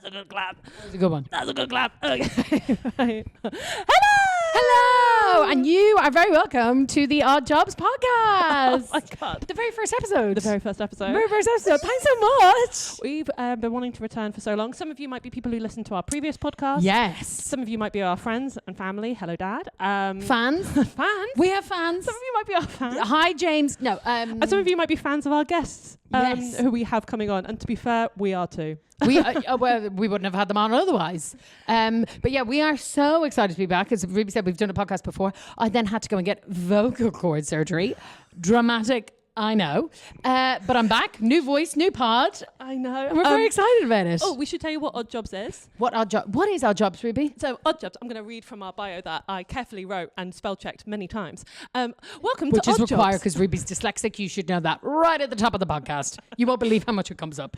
That's a good clap. That's a good one. That's a good clap. Okay. Hello! And you are very welcome to the Odd Jobs podcast. Oh my God. The very first episode. The very first episode. Very first episode. Thanks so much. We've been wanting to return for so long. Some of you might be people who listen to our previous podcast. Yes. Some of you might be our friends and family. Hello, Dad. Fans. Fans. We have fans. Some of you might be our fans. Hi, James. No. And some of you might be fans of our guests Yes. who we have coming on. And to be fair, we are too. Well, we wouldn't have had them on otherwise. But yeah, we are so excited to be back. As Ruby said, we've done a podcast before. I then had to go and get vocal cord surgery. Dramatic, I know. But I'm back. New voice, new pod. I know. And we're very excited about it. Oh, we should tell you what Odd Jobs is. What is Odd Jobs, Ruby? So, Odd Jobs, I'm going to read from our bio that I carefully wrote and spell checked many times. Welcome Which to is Odd required Jobs. because Ruby's dyslexic. You should know that right at the top of the podcast. You won't believe how much it comes up.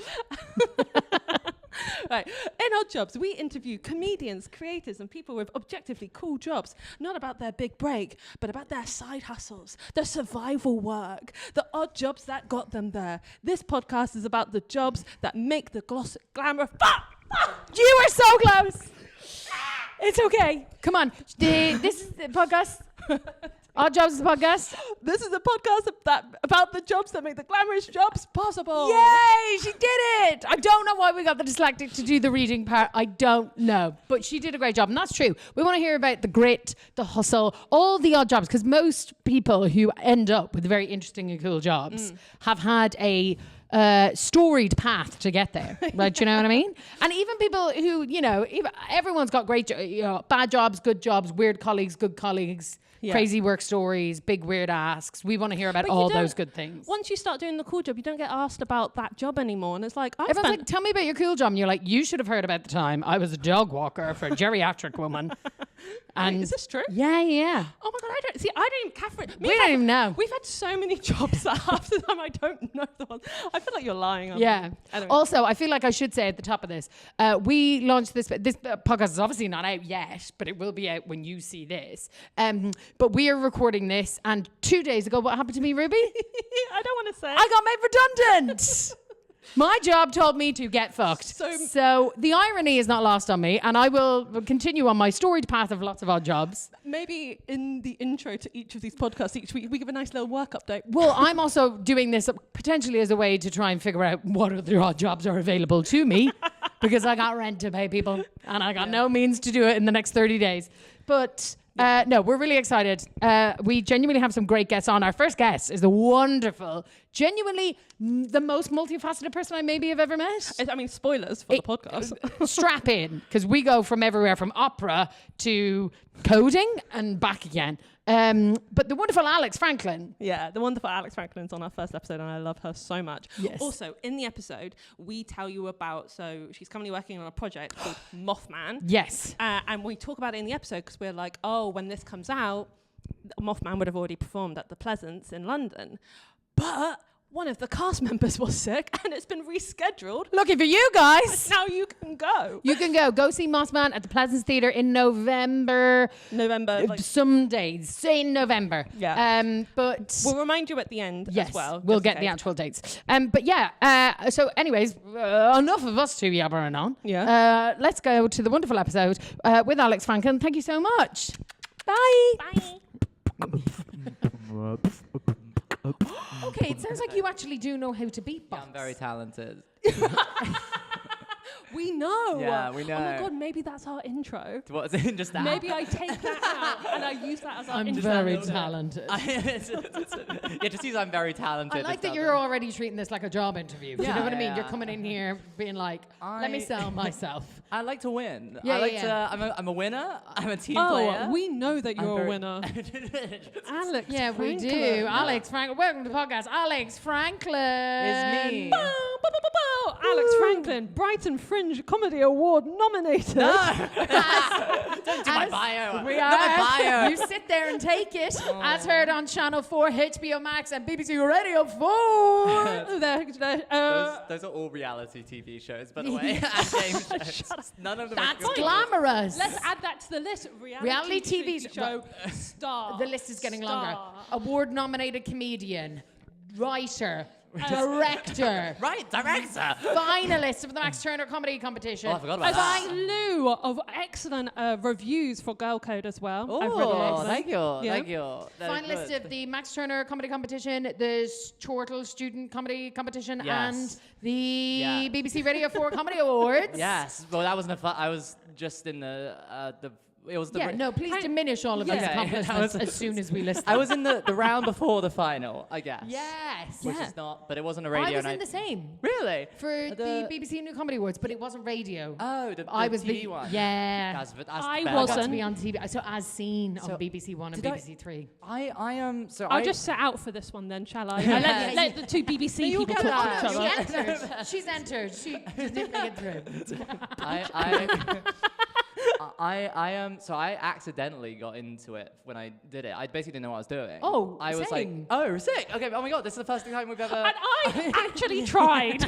Right. In Odd Jobs, we interview comedians, creators, and people with objectively cool jobs, not about their big break, but about their side hustles, their survival work, the odd jobs that got them there. This podcast is about the jobs that make the glamour. You are so close. It's okay. Come on. This is the podcast. Odd Jobs is the podcast. This is a podcast about the jobs that make the glamorous jobs possible. Yay, she did it. I don't know why we got the dyslexic to do the reading part. I don't know. But she did a great job. And that's true. We want to hear about the grit, the hustle, all the odd jobs. Because most people who end up with very interesting and cool jobs have had a storied path to get there. Right? Do you know what I mean? And even people who, everyone's got great, bad jobs, good jobs, weird colleagues, good colleagues. Yeah. Crazy work stories, big weird asks. We want to hear about all those good things. Once you start doing the cool job, you don't get asked about that job anymore. And it's like, everyone's like, tell me about your cool job. And you're like, you should have heard about the time I was a dog walker for a geriatric woman. And wait, is this true? Yeah. Oh my God, I don't even, Catherine. We don't even know. We've had so many jobs that half the time I don't know the ones. I feel like you're lying on Yeah. me. Anyway. Also, I feel like I should say at the top of this, we launched this podcast is obviously not out yet, but it will be out when you see this. But we are recording this, and 2 days ago, what happened to me, Ruby? I don't want to say. I got made redundant. My job told me to get fucked. So the irony is not lost on me, and I will continue on my storied path of lots of odd jobs. Maybe in the intro to each of these podcasts each week, we give a nice little work update. Well, I'm also doing this potentially as a way to try and figure out what other odd jobs are available to me, because I got rent to pay people, and I got no means to do it in the next 30 days. But... no, we're really excited. We genuinely have some great guests on. Our first guest is the wonderful, genuinely the most multifaceted person I maybe have ever met. I mean, spoilers for the podcast. Strap in, because we go from everywhere, from opera to coding and back again. But the wonderful Alex Franklin. Yeah, the wonderful Alex Franklin's on our first episode, and I love her so much. Yes. Also, in the episode, we tell you about, so she's currently working on a project called Mothman. Yes. And we talk about it in the episode because we're like, oh, when this comes out, Mothman would have already performed at the Pleasance in London. But one of the cast members was sick, and it's been rescheduled. Lucky for you guys. Now you can go. You can go see Mothman at the Pleasance Theatre in November. Some days. Say in November. Yeah. But we'll remind you at the end as well. We'll get the actual dates. But yeah, so anyways, enough of us two yabbering on. Yeah. Let's go to the wonderful episode with Alex Franklin. Thank you so much. Bye. Bye. Okay, it sounds like you actually do know how to beatbox. Yeah, I'm very talented. We know. Yeah, we know. Oh my God, maybe that's our intro. What's it? Just that? Maybe I take that out and I use that as our I'm intro. very talented. Yeah, just use I'm very talented. I like that you're already treating this like a job interview. Do you know what I mean? Yeah. You're coming in here being like, let me sell myself. I like to win. Yeah, I like yeah. I'm a winner. I'm a team player. Oh, we know that you're a winner. Alex Yeah, we Franklin. do. Alex Franklin. Welcome to the podcast. Alex Franklin. It's me. Bow, bow, bow, bow, bow. Alex Franklin, Brighton Fringe Comedy Award nominated. No. Don't do my bio. We Not my are. bio. You sit there and take it. As heard on Channel 4, HBO Max, and BBC Radio 4. Those are all reality TV shows, by the way. And game shows. None of them That's are good. glamorous. Let's add that to the list. Reality TV show star. The list is getting Star. longer. Award-nominated comedian, writer, Director. Right, director. Finalist of the Max Turner Comedy Competition. Oh, I forgot about A that. slew of excellent reviews for Girl Code as well. I've read all Oh, of them. thank you, Yeah. thank you. That is Finalist good. of the Max Turner Comedy Competition, the Chortle Student Comedy Competition, Yes. and the Yeah. BBC Radio 4 Comedy Awards. Yes, well, that wasn't a I was just in the it was the Yeah, no, please Hey, diminish all of yeah. these Okay, accomplishments that was- as soon as we list I them. was in the round before the final, I guess. Yes. Which Yeah. is not, but it wasn't a I radio was night. in the same Really? for the BBC New Comedy Awards, but it wasn't radio. Oh, the I was TV big- one. Yeah. That's I better. I got to wasn't. be on TV, so as seen on So, BBC One and did I- BBC Three. I am so I'll I just set out for this one then, shall I? Yeah. Let the two BBC you'll people get talk to that. each other. She entered. She's entered. She just didn't make it through. I am so I accidentally got into it when I did it. I basically didn't know what I was doing. Oh, I was same. like, oh, sick. Okay, oh my god, this is the first time we've ever. And I actually tried.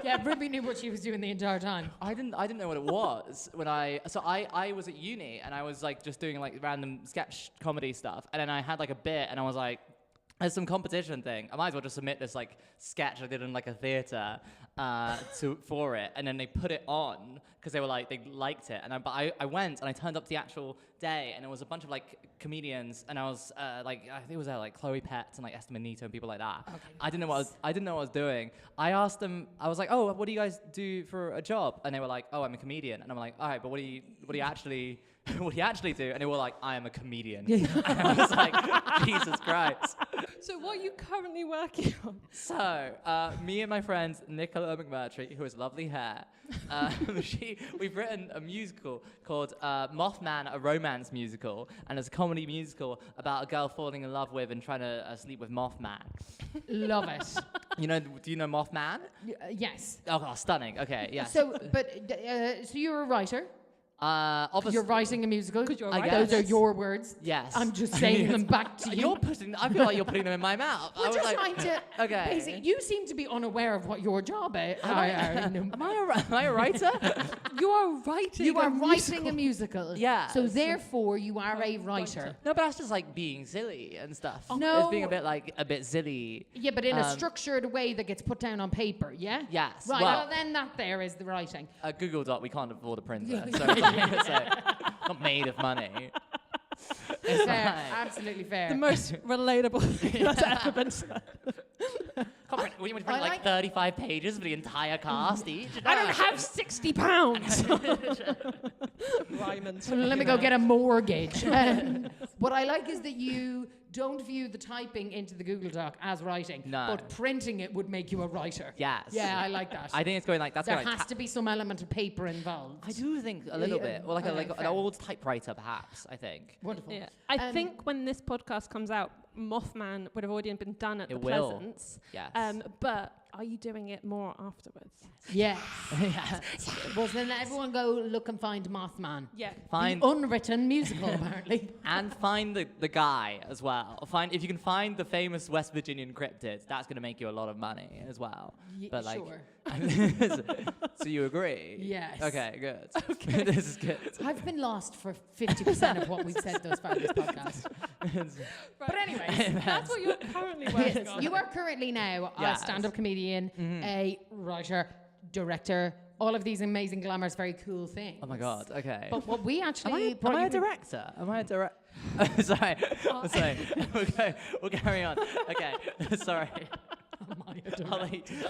Yeah, Ruby knew what she was doing the entire time. I didn't know what it was when I was at uni and I was like just doing like random sketch comedy stuff, and then I had like a bit and I was like, there's some competition thing, I might as well just submit this like sketch I did in like a theater for it, and then they put it on because they were like they liked it, and I went and I turned up to the actual day and it was a bunch of like comedians, and I was like I think it was like Chloe Petts and like Esther Manito and people like that. Okay. I didn't know what I was doing. I asked them, I was like, oh, what do you guys do for a job? And they were like, oh, I'm a comedian. And I'm like, all right, but what do you actually what do you actually do? And they were like, I am a comedian. And I was like, Jesus Christ. So what are you currently working on? So, me and my friend Nicola McMurtry, who has lovely hair, we've written a musical called Mothman, a romance musical, and it's a comedy musical about a girl falling in love with and trying to sleep with Mothman. Love it. Do you know Mothman? Yes. Oh, stunning. Okay, yes. So you're a writer. Obviously, You're writing a musical. 'Cause you're a I writer. Those are guess. your words. Yes. I'm just saying them back to you. I feel like you're putting them in my mouth. I We're was just like, trying to. okay. Basically, you seem to be unaware of what your job is. Am I a writer? You are writing. You a are musical. writing a musical. Yeah. So therefore, you are a writer. No, but that's just like being silly and stuff. No. It's being a bit silly. Yeah, but in a Um, structured way that gets put down on paper. Yeah. Yes. Right. Well, Well, then that there is the writing. Google Doc, we can't afford a printer, so it's not made of money. It's Fair. fine. Absolutely fair. The most relatable thing that's ever been said. We would I print like like- 35 pages for the entire cast each. I don't have £60. Ryman's. Let me go get a mortgage. What I like is that you don't view the typing into the Google Doc as writing, No. but printing it would make you a writer. Yes. Yeah, I like that. I think it's going like that's there going like has to be some element of paper involved. I do think a little Yeah, bit, or like okay, an fair. old typewriter, perhaps. I think. Wonderful. Yeah. I Um, think when this podcast comes out, Mothman would have already been done at It the will. Pleasance. Yes. But are you doing it more afterwards? Yeah. Yeah. Well, then everyone go look and find Mothman. Yeah. Find The unwritten musical, apparently. and find the guy as well. If you can find the famous West Virginian cryptid, that's going to make you a lot of money as well. But like, sure. so you agree? Yes. Okay, good. Okay, this is good. I've been lost for 50% of what we've said thus far in this podcast. But anyways, That's what you're currently working on. you are currently now a Yes. stand-up comedian, a writer, director, all of these amazing, glamorous, very cool things. Oh my God. Okay. But what we Am actually I brought a you director? Am I a director? Sorry. Sorry. We'll carry on. Okay. Sorry.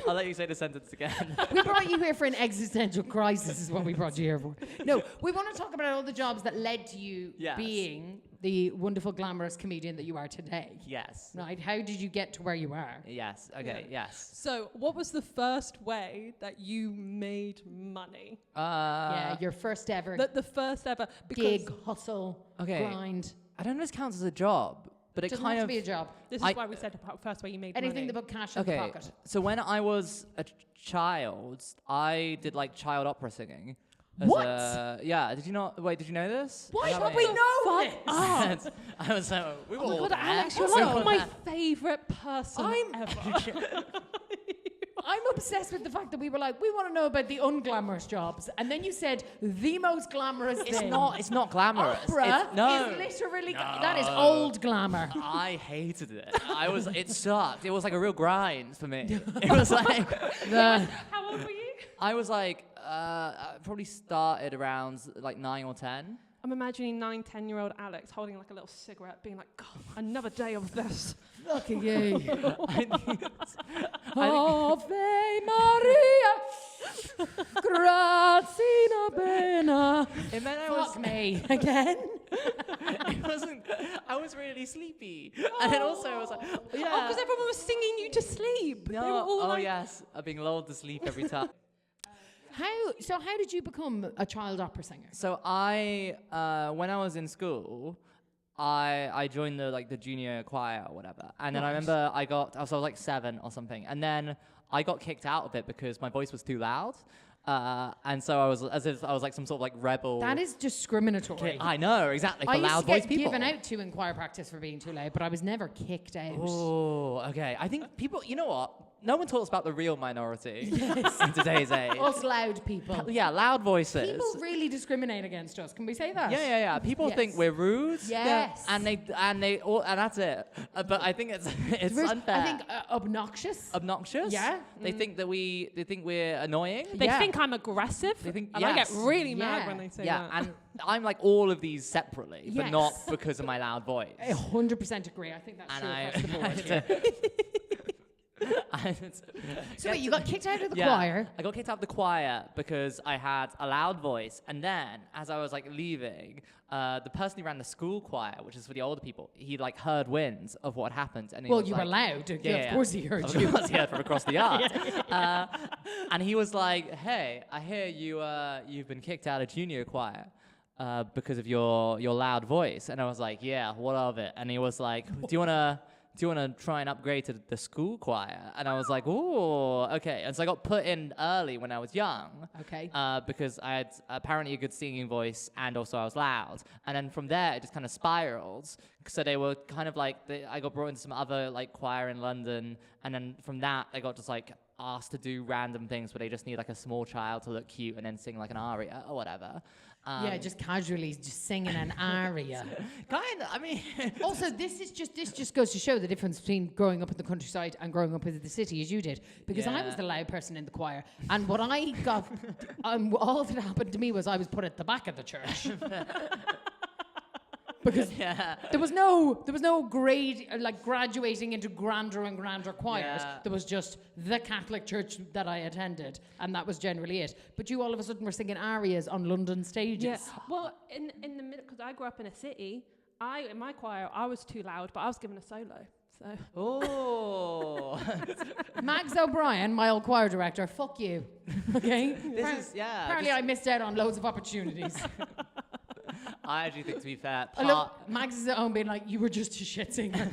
I'll let you say the sentence again. We brought you here for an existential crisis is what we brought you here for. No, we want to talk about all the jobs that led to you Yes. being the wonderful, glamorous comedian that you are today. Yes. Right? How did you get to where you are? Yes. Okay. Yes. So, what was the first way that you made money? Yeah, your first ever The first ever because gig, hustle, Okay. grind. I don't know if this counts as a job, but it Doesn't kind have to of be a job. This is I- why we said about first way you made Anything money. that put cash in the okay. pocket. So when I was a child, I did like child opera singing. as What? Yeah. Did you not? Wait. Did you know this? Why Is that don't what we it is? know Fuck this? I was we were Oh my all God, there. Alex, you're We were like all my there. favourite person I'm- ever. I'm a obsessed with the fact that we were like, we want to know about the unglamorous jobs, and then you said the most glamorous thing. It's not glamorous. Opera No. is literally that is old glamour. I hated it. It sucked. It was like a real grind for me. It was like How old were you? I was like I probably started around like 9 or 10. I'm imagining 9, 10-year-old Alex holding like a little cigarette, being like, God, another day of this. Look at you. I Ave Maria, grazia bene. It meant Fuck me again. It wasn't. I was really sleepy, and then also I was like, Oh, yeah. because everyone was singing you to sleep. They were No, all like, yes, I'm being lulled to sleep every time. How did you become a child opera singer? So I, when I was in school, I joined the junior choir or whatever, and then I remember I was like 7 or something, and then I got kicked out of it because my voice was too loud, and so I was like some sort of like rebel. That is discriminatory. kid. I know exactly for I used loud to get voice people. given out to in choir practice for being too loud, but I was never kicked out. Oh, okay. I think people. You know what? No one talks about the real minority in today's age. Us loud people. Yeah, loud voices. People really discriminate against us. Can we say that? Yeah. People Yes. think we're rude. Yes. And that's it. But I think it's unfair. I think obnoxious. Obnoxious. Yeah. They think we're annoying. they Yeah. think I'm aggressive. They think- and I get yes. really Yeah. mad when they say Yeah, that. and I'm like all of these separately, but not Yes. because of my loud voice. I 100% agree. I think that's And true I- across the board. So wait, you got kicked out of the choir? I got kicked out of the choir because I had a loud voice, and then as I was like leaving, the person who ran the school choir, which is for the older people, he like heard winds of what happened, and he Well, was you like, were loud. Yeah, Of course he heard of you. course he heard from across the yard. And he was like, "Hey, I hear you've been kicked out of junior choir." Because of your loud voice. And I was like, yeah, what of it? And he was like, do you want to try and upgrade to the school choir? And I was like, oh, okay. And so I got put in early when I was young. Okay. Because I had apparently a good singing voice and also I was loud. And then from there, it just kind of spiraled. So they were kind of like, I got brought into some other like choir in London. And then from that, I got just like asked to do random things where they just need like a small child to look cute and then sing like an aria or whatever. Yeah, just casually just singing an aria. Kind of. I mean, Also, this just goes to show the difference between growing up in the countryside and growing up in the city, as you did. Because I Yeah. was the loud person in the choir, and what I got, all that happened to me was I was put at the back of the church. Because there was no grade like graduating into grander and grander choirs. Yeah. There was just the Catholic church that I attended, and that was generally it. But you all of a sudden were singing arias on London stages. Yeah. Well, in the middle, because I grew up in a city, in my choir, I was too loud, but I was given a solo. So oh, Mags O'Brien, my old choir director, fuck you. Okay? Apparently I missed out on loads of opportunities. I actually think, to be fair, Mags is at home being like, you were just a shit singer.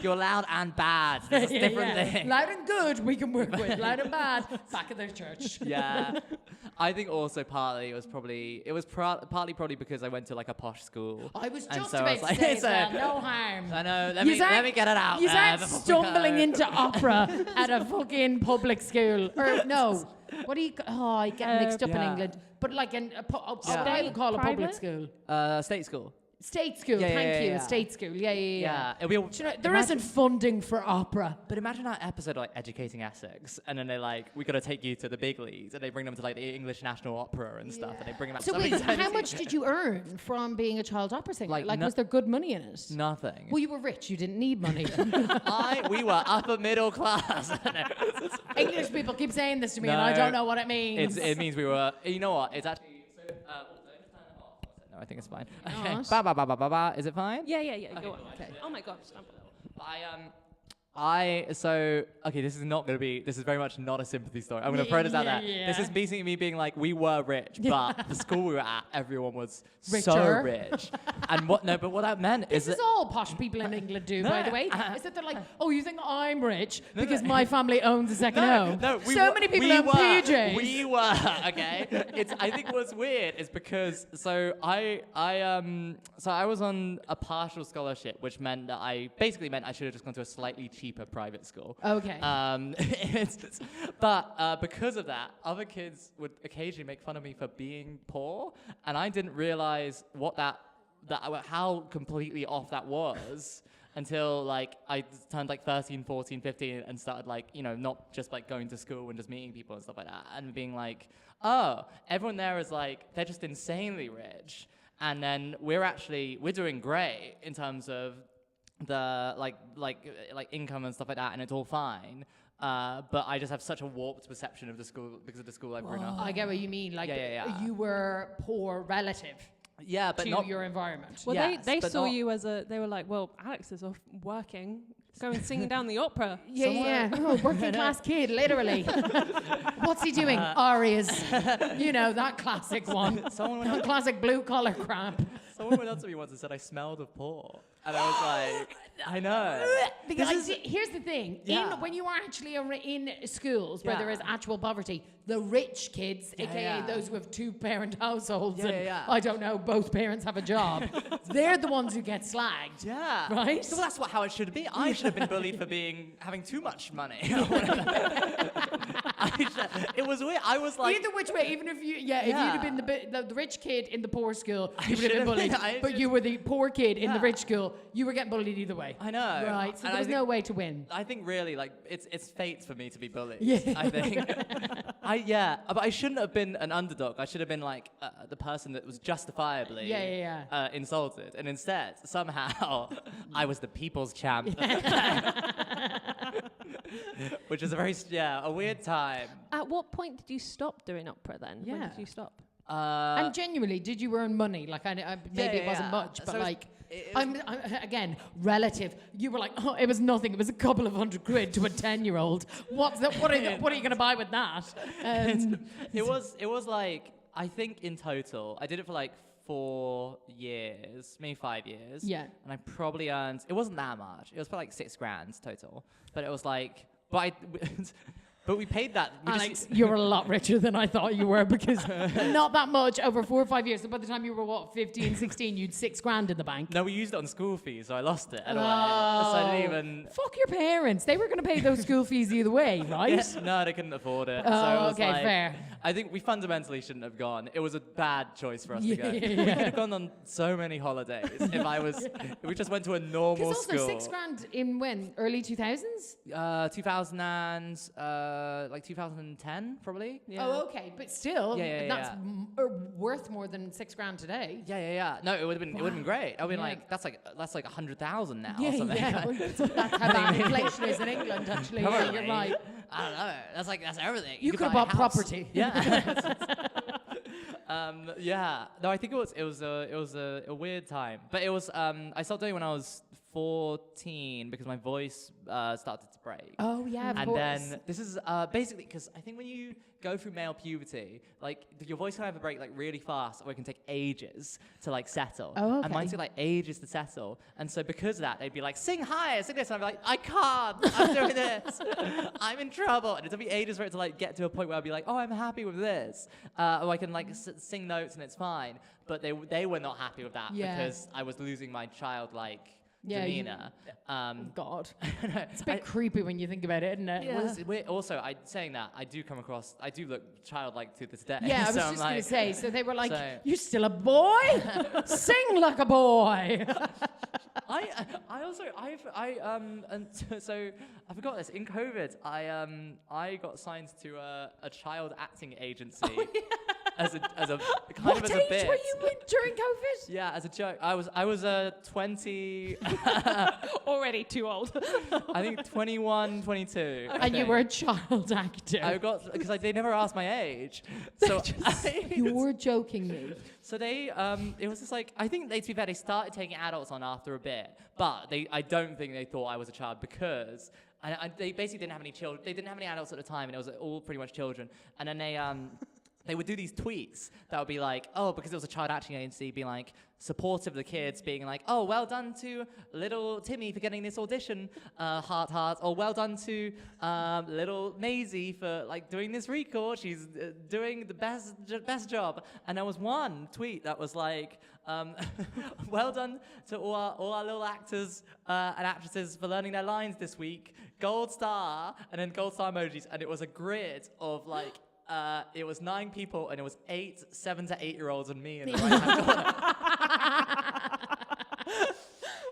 you're loud and bad. There's a different thing. Loud and good, we can work with. Loud and bad, back of the church. Yeah. I think also partly partly probably because I went to like a posh school. I was And just so I about was to like, say so- that, no harm. I know. Let Yous me aren't- get it out. You there aren't before we stumbling go. into opera at a fucking public school. Or no, what do you, I get mixed up in Yeah. England. But like what Yeah. I would call a public Private? school. State school. State school, Yeah, thank yeah, you. yeah. State school, yeah. Yeah. It'll be all- Do you know, there imagine- isn't funding for opera. But imagine that episode of like Educating Essex, and then they're like, we got to take you to the big leagues, and they bring them to like the English National Opera and stuff, and they bring them out. So wait, how much did you earn from being a child opera singer? Like, Like, no- was there good money in it? Nothing. Well, you were rich. You didn't need money. We were upper middle class. English people keep saying this to me, and No. I don't know what it means. It means we were. You know what? It's actually. So, did I just turn it off? No, I think it's fine. Okay. Gosh. Ba ba ba ba ba ba. Is it fine? yeah. Go on. Okay. Oh my gosh. This is very much not a sympathy story. I'm gonna throw this out there. Yeah. This is basically me being like, we were rich, but the school we were at, everyone was so Richer. rich. And what that meant This is is all posh people in England do, by the way. No. Is that they're like, oh, you think I'm rich because my family owns a second home? we so were- many people we own were, PJs. We were, okay. I think what's weird is because I was on a partial scholarship, which meant that I should have just gone to a slightly cheaper cheaper private school. Okay. But because of that, other kids would occasionally make fun of me for being poor, and I didn't realize how completely off that was until like I turned like 13, 14, 15 and started like, not just like going to school and just meeting people and stuff like that and being like, oh, everyone there is like, they're just insanely rich. And then we're doing great in terms of the like income and stuff like that, and it's all fine. But I just have such a warped perception of the school because of the school I've grown up. I get what you mean. Like Yeah. you were poor relative Yeah, but to not your environment. Well, Yes, they but saw not- you as they were like, well, Alex is off working, going singing down the opera. Yeah. Oh, working class kid, literally. What's he doing? Arias. That classic one. Someone Classic blue collar crap. went up to me once and said I smelled of poor, and I was like, I know. Because here's the thing: Yeah. when you are actually in schools where Yeah. there is actual poverty, the rich kids, aka those who have 2-parent households, and I don't know, both parents have a job, they're the ones who get slagged. Yeah. Right? So that's how it should be. I should have been bullied for having too much money. It was weird. I was like, Either which way, even if if you'd have been the rich kid in the poor school, you would have been bullied. But you were the poor kid in the rich school, you were getting bullied either way. I know. Right, so And there was I no way to win. I think really like it's fate for me to be bullied. Yeah. I think. But I shouldn't have been an underdog. I should have been like the person that was justifiably insulted, and instead somehow I was the people's champ, which is a weird time. At what point did you stop doing opera then? When Yeah. did you stop? And genuinely, did you earn money? Like, maybe it wasn't yeah. much, but So like, it was- I'm again relative. You were like, oh, it was nothing. It was a couple of £100 to a 10-year-old. What are you going to buy with that? It was like, I think in total I did it for like 4 years, maybe 5 years. Yeah. And I probably earned, it wasn't that much. It was for like 6 grand total. But it was like, but we paid that. Alex, you're a lot richer than I thought you were, because not that much over 4 or 5 years. So by the time you were 15, 16, you'd 6 grand in the bank. No, we used it on school fees, so I lost it. Anyway. Oh. So I didn't even. Fuck your parents. They were going to pay those school fees either way, right? No, they couldn't afford it. Oh, so it was okay, like, fair. I think we fundamentally shouldn't have gone. It was a bad choice for us to go. Yeah. We could have gone on so many holidays if we just went to a normal Because also school. 6 grand in when? Early 2000s? 2000 and 2010 probably. Yeah. Oh, okay, but still, Yeah, that's worth more than 6 grand today. Yeah. No, it would have been great. I mean, Yeah. like that's like 100,000 now Yeah, or something. Well, that's how bad inflation is in England, actually. Yeah, Probably. you're right. I don't know. That's everything. You could could have buy a bought house. property. Yeah. Yeah. No, I think it was a weird time. But it was I stopped doing it when I was 14 because my voice started to break. Oh, yeah, of and course. then this is basically because I think when you go through male puberty, like your voice can either break like really fast or it can take ages to like settle. Oh, And mine okay. took like ages to settle. And so because of that, they'd be like, sing higher, sing this. And I'd be like, I can't, I'm doing this. I'm in trouble. And it took me ages for it to like get to a point where I'd be like, oh, I'm happy with this. Or I can like sing notes and it's fine. But they were not happy with that Yeah. because I was losing my childlike Yeah, demeanor. God. It's a bit creepy when you think about it, isn't it? Yeah. Also, saying that, I do look childlike to this day. Yeah, I was So I'm just going like- to say. So they were like, So- "You're still a boy? Sing like a boy." So I forgot this. In COVID, I got signed to a child acting agency as a What as a age bit. were you in during COVID? Yeah, as a joke. I was 20, Already too old. I think 21, 22. I And you think. were a child actor. I got because they never asked my age. So You were joking me. So they, it was just like, I think to be fair, they started taking adults on after a bit, but I don't think they thought I was a child because they basically didn't have any children. They didn't have any adults at the time, and it was all pretty much children. And then they would do these tweets that would be like, oh, because it was a child acting agency, being like supportive of the kids, being like, oh, well done to little Timmy for getting this audition, heart heart, or well done to little Maisie for like doing this record. She's doing the best job. And there was one tweet that was like, well done to all our little actors and actresses for learning their lines this week. Gold star, and then gold star emojis, and it was a grid of like. It was 9 people, and it was 7 to 8 year olds and me in the right-hand corner.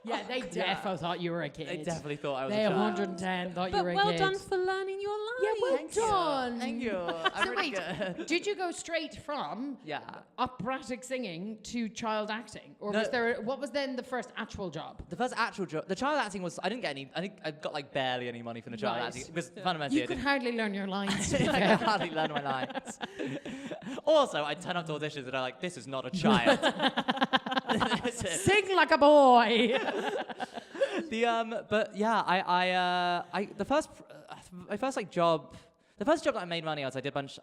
Yeah, they defo thought you were a kid. They definitely thought I was They a child. 110 thought you But were a well kid. done for learning your lines. Yeah, well done. Thank you. I'm So really wait, good. did you go straight from Yeah. operatic singing to child acting, or No. was there? What was then the first actual job? The first actual job, the child acting was, I didn't get any, I think I got like barely any money from the child Right. acting, because fundamentally You I could didn't. hardly learn your lines. To be I fair. could hardly learn my lines. Also, I turn up to auditions and I'm like, this is not a child. Sing like a boy. But yeah, my first like job, the first job that I made money was I did a bunch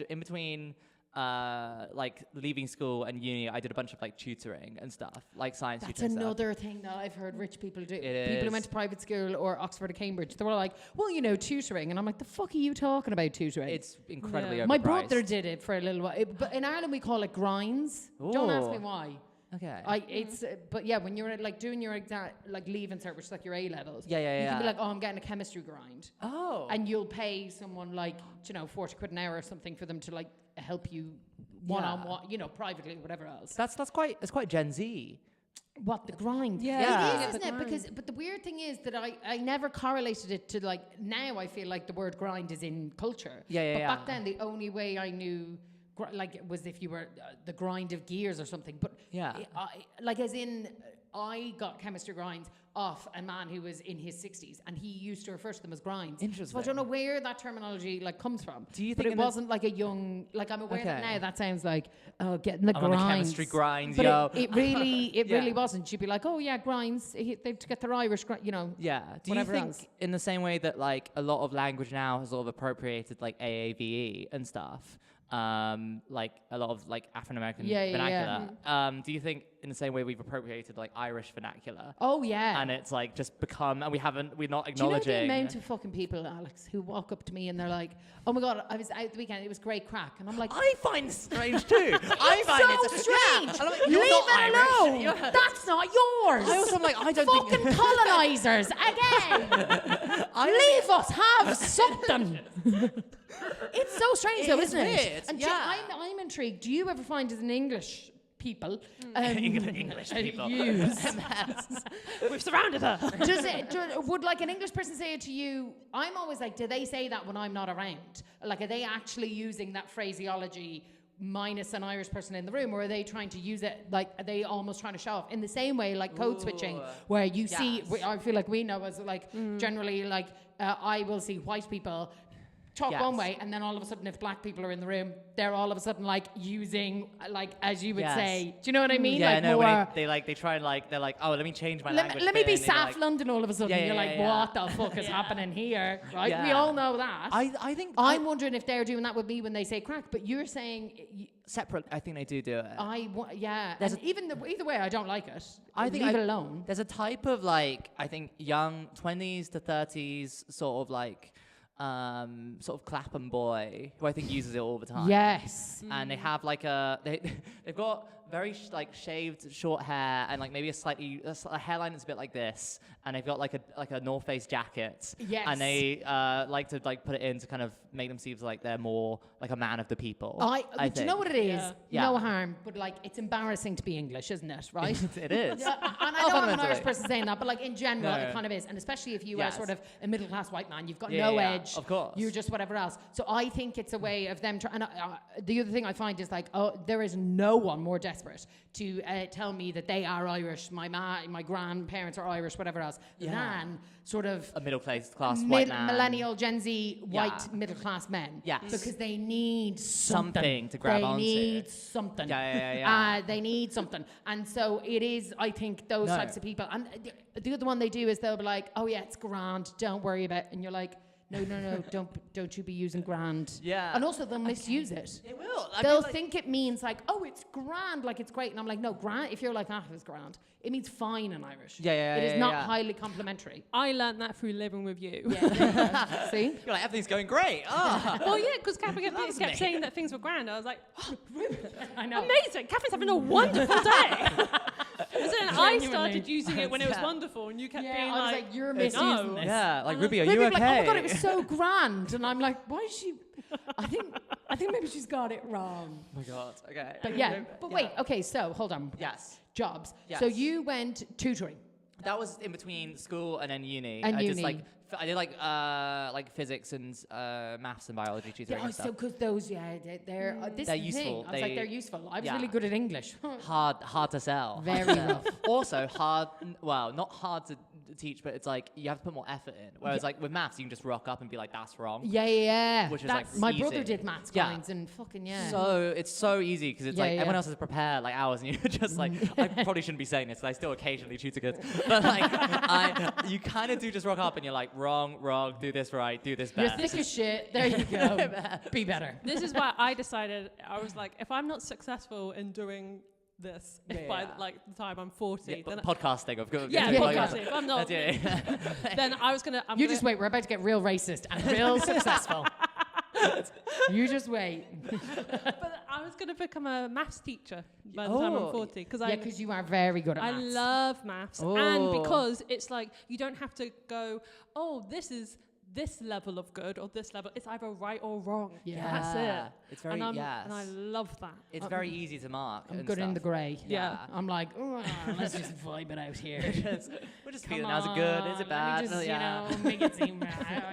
in between like leaving school and uni. I did a bunch of like tutoring and stuff, like science That's tutoring. another thing that I've heard rich people do. It People who is. went to private school or Oxford or Cambridge, they were like, well, you know, tutoring. And I'm like, the fuck are you talking about tutoring? It's incredibly Yeah. overpriced. My brother did it for a little while. But in Ireland, we call it grinds. Don't ask me Ooh. why. Okay. But yeah, when you're like doing your like leaving cert, which is like your A levels. Yeah, You can be yeah. like, oh, I'm getting a chemistry grind. Oh. And you'll pay someone like, 40 quid an hour or something for them to like help you one-on-one, privately, whatever else. That's quite Gen Z. What, the grind? Yeah. Yeah. It is, isn't it? But the weird thing is that I never correlated it to like, now I feel like the word grind is in culture. Yeah, But yeah. back then, the only way I knew, like, it was if you were the grind of gears or something. But Yeah. I got chemistry grinds off a man who was in his 60s, and he used to refer to them as grinds. Interesting. So I don't know where that terminology like comes from. Do you but think it in the- wasn't like a young, like I'm aware that Okay. now that sounds like, oh, getting the I'm on grinds. the chemistry grinds, But yo. it really Yeah. wasn't. You'd be like, oh yeah, grinds. They to get their Irish, Yeah. Do you whatever think else. in the same way that like a lot of language now has sort of appropriated like AAVE and stuff, like a lot of like African American Yeah, yeah, vernacular. Do you think in the same way we've appropriated like Irish vernacular? Oh yeah. And it's like just become, and we're not Do you know acknowledging. the amount of fucking people, Alex, who walk up to me and they're like, "Oh my god, I was out the weekend. It was great crack," and I'm like, I find it strange too. I find so it strange. Yeah. And I'm like, Leave you're not it Irish. alone. You're- That's not yours. I also am like, I don't fucking think. colonizers again. Leave us have something. It's so strange, It though, is isn't it? weird, And yeah. I'm intrigued. Do you ever find as an English people, English people. We've surrounded her. would like an English person say it to you? I'm always like, do they say that when I'm not around? Like, are they actually using that phraseology minus an Irish person in the room, or are they trying to use it like, are they almost trying to show off in the same way like code switching, where you see, Yes. I feel like we know as like generally like I will see white people talk Yes. one way, and then all of a sudden if black people are in the room, they're all of a sudden like using like, as you would Yes. say, do you know what I mean? Yeah, like no, more, when they try and like, they're like, oh, let me change my language. let me be bit, and they're South like- London all of a sudden. Yeah, You're yeah, like, yeah. what the fuck is happening here? Right? We Yeah. all know that. I think I'm wondering if they're doing that with me when they say crack, but you're saying, separate. I think they do it. yeah. There's And either way, I don't like it. I think Leave it alone. There's a type of like, I think young 20s to 30s sort of like sort of Clapham boy who I think uses it all the time. Yes. And they have like they've got very shaved short hair and like maybe a hairline that's a bit like this, and they've got like a North Face jacket. Yes. And they like to like put it in to kind of make them seem like they're more like a man of the people. Do you know what it is? Yeah. No harm, but like it's embarrassing to be English, isn't it? Right? It is. Yeah, and I know I'm an fundamentally. Irish person saying that, but like in general, No. it kind of is. And especially if you Yes. are sort of a middle class white man, you've got Yeah, no yeah, edge. of course. You're just whatever else. So I think it's a way of them trying. The other thing I find is like, oh, there is no one more desperate to tell me that they are Irish, my grandparents are Irish, whatever else, than sort of A middle class white man. millennial Gen Z white Yeah. middle class men. Yes. Because they need Something to grab they onto. need something. Yeah. They need something. And so it is, I think, those No. types of people. And the other one they do is they'll be like, oh yeah, it's grand, don't worry about it. And you're like, no, don't you be using grand. Yeah. And also they'll misuse it. It will. They'll think it means like, oh, it's grand, like it's great. And I'm like, no, grand, if you're like, it's grand, it means fine in Irish. It is not highly complimentary. I learned that through living with you. Yeah, there you go. See? You're like, everything's going great. Oh. Well, yeah, because Catherine loves kept me. saying that things were grand. I was like, oh, I know. amazing. Catherine's having a wonderful day. And then I Genuinely. started using it when it was Yeah. wonderful, and you kept Yeah, being I was like, like, you're no. misusing this. Yeah, like And Ruby, are Maybe you like, okay? oh my god, it was so grand, and I'm like, why is she? I think maybe she's got it wrong. Oh my god. Okay. But yeah, but wait, okay, so hold on. Yes. Jobs. Yes. So you went tutoring. That was in between school and then uni. And I just uni. I did like physics and maths and biology tutoring Yeah, and so stuff. because those, they're this They're is the useful. thing. I was like, They- they're useful. I was yeah. really good at English. Hard to sell. Very Hard to rough. sell. Also hard. Well, not hard to teach, but it's like you have to put more effort in. Whereas like with maths, you can just rock up and be like, "That's wrong." Yeah. Which is That's, like my easy. brother did maths Yeah. grinds and fucking yeah. So it's so easy because it's Yeah, like yeah, everyone yeah. else has to prepare like hours, and you're just like, I probably shouldn't be saying this. 'Cause I still occasionally tutor kids, but like, you kind of do just rock up and you're like, wrong, do this right, do this You're best. thick as shit. There you go. Be better. This is why I decided, I was like, if I'm not successful in doing this, if by like the time I'm 40, Yeah, then podcasting, of course. yeah, Yeah, podcasting. If I'm not, That's it. then I was gonna. You just wait. We're about to get real racist and real successful. You just wait. But I was gonna become a maths teacher by the time I'm Oh. 40 because Yeah, because you are very good at I maths. love maths, Oh. and because it's like you don't have to go, oh, this is this level of good or this level. It's either right or wrong. Yeah. That's it. It's very and yes. and I love that. It's very easy to mark. I'm and good in the stuff. grey. Yeah. I'm like, "Oh, let's just vibe it out here. We're just Come feeling. on, How's it good? Is it bad? Let me just, Yeah. make it seem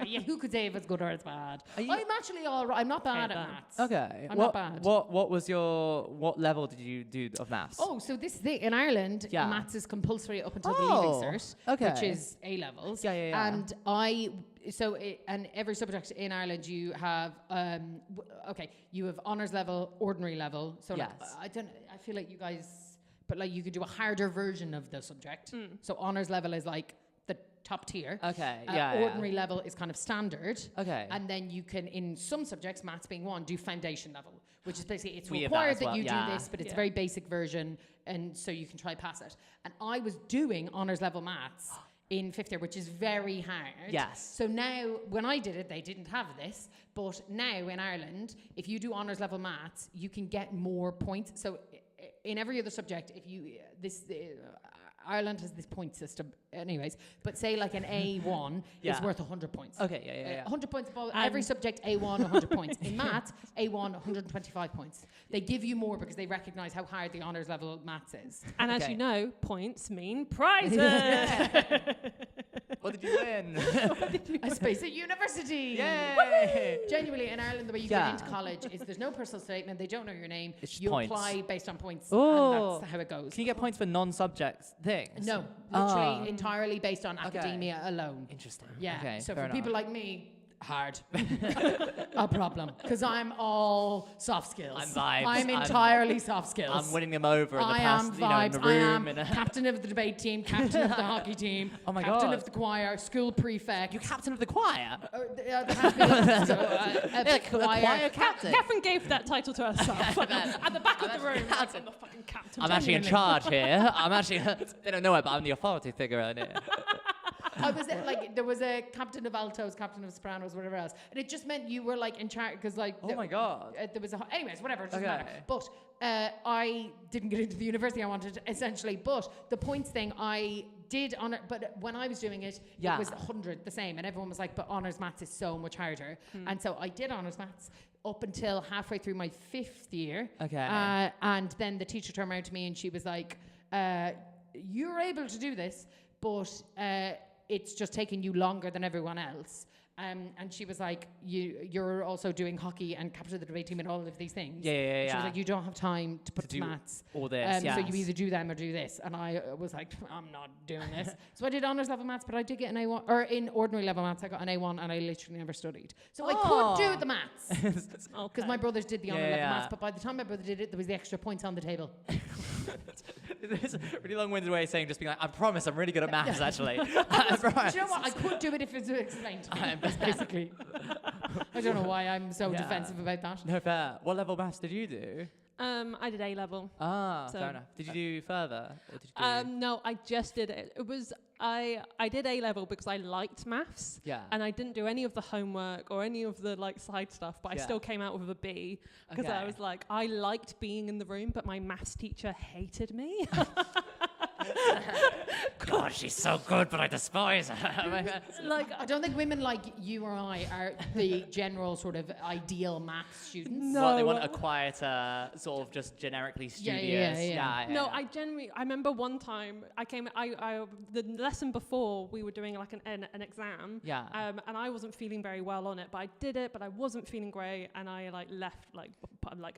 yeah, who could say if it's good or it's bad? you- I'm actually all right. I'm not bad at that. maths. Okay. I'm what, not bad. What was what level did you do of maths? Oh, so this thing in Ireland, Yeah. maths is compulsory up until the Oh, leaving cert, okay. which is A levels. Yeah. And and every subject in Ireland you have you have honours level, ordinary level. So Yes. I feel like you guys, but like you could do a harder version of the subject. So honours level is like the top tier. Okay. Ordinary level is kind of standard. Okay. And then you can, in some subjects, maths being one, do foundation level, which is basically it's We have that required as that well, you yeah. do this, but it's a Yeah. very basic version, and so you can try pass it. And I was doing honours level maths in fifth year, which is very hard. Yes. So now, when I did it, they didn't have this, but now in Ireland, if you do honours level maths, you can get more points. So in every other subject, if you Ireland has this point system, anyways. But say like an A1 is Yeah. worth 100 points. Okay. Yeah. 100 points above every subject. A1 100 points. In maths, A1 125 points. They give you more because they recognise how hard the honours level maths is. And as Okay. you know, points mean prizes. What did you win? A space at university. Yay! Genuinely, in Ireland, the way you Yeah. get into college is there's no personal statement. They don't know your name. It's just You points. apply based on points, Oh. and that's how it goes. Can you get points for non-subject things? No, literally entirely based on academia alone. Interesting. Yeah. Okay, so fair for people enough. like me, hard. A problem. Because I'm all soft skills. I'm vibes. I'm I'm- entirely soft skills. I'm winning them over in the I past, am in the vibes. I room. am and captain of the debate team, captain of the hockey team, Oh my captain God. of the choir, school prefect. you captain of the choir. There has been a choir. captain. Catherine gave that title to herself at the back of the room. Like, captain. I'm the fucking captain. I'm actually in charge here. I'm actually. They don't know it, but I'm the authority figure in here. I was like, there was a captain of altos, captain of sopranos, whatever else, and it just meant you were like in charge because like. Oh my God. There was anyways, whatever. It doesn't Okay. matter. But I didn't get into the university I wanted essentially. But the points thing I did honor. But when I was doing it, Yeah. it was 100 the same, and everyone was like, "But honors maths is so much harder." And so I did honors maths up until halfway through my fifth year. Okay. And then the teacher turned around to me and she was like, "You're able to do this, but it's just taking you longer than everyone else." And she was like, "You're also doing hockey and captain of the debate team and all of these things." Yeah. She was like, "You don't have time to put do maths. all this, So you yes. either do them or do this." And I was like, "I'm not doing this." So I did honours level maths, but I did get an A1, or in ordinary level maths, I got an A1, and I literally never studied. So I could do the maths because my brothers did the honour level Yeah. maths. But by the time my brother did it, there was the extra points on the table. It's a really long-winded way of saying just being like, I promise I'm really good at maths, actually. I promise. Do you know what? I could do it if it's explained to me. Basically. I don't know why I'm so defensive about that. No, fair. What level maths did you do? I did A level. Ah, So- fair enough. Did you do further? Or did you do No, I just did it. It was I did A level because I liked maths. Yeah. And I didn't do any of the homework or any of the like side stuff, but I Yeah. still came out with a B because I Okay. was like, I liked being in the room, but my maths teacher hated me. God, she's so good, but I despise her. Like, I don't think women like you or I are the general sort of ideal math students. No. Well, they want a quieter, sort of just generically studious. yeah. no, I remember one time the lesson before we were doing like an exam. Yeah. And I wasn't feeling very well on it, but I did it, but I wasn't feeling great, and I like left like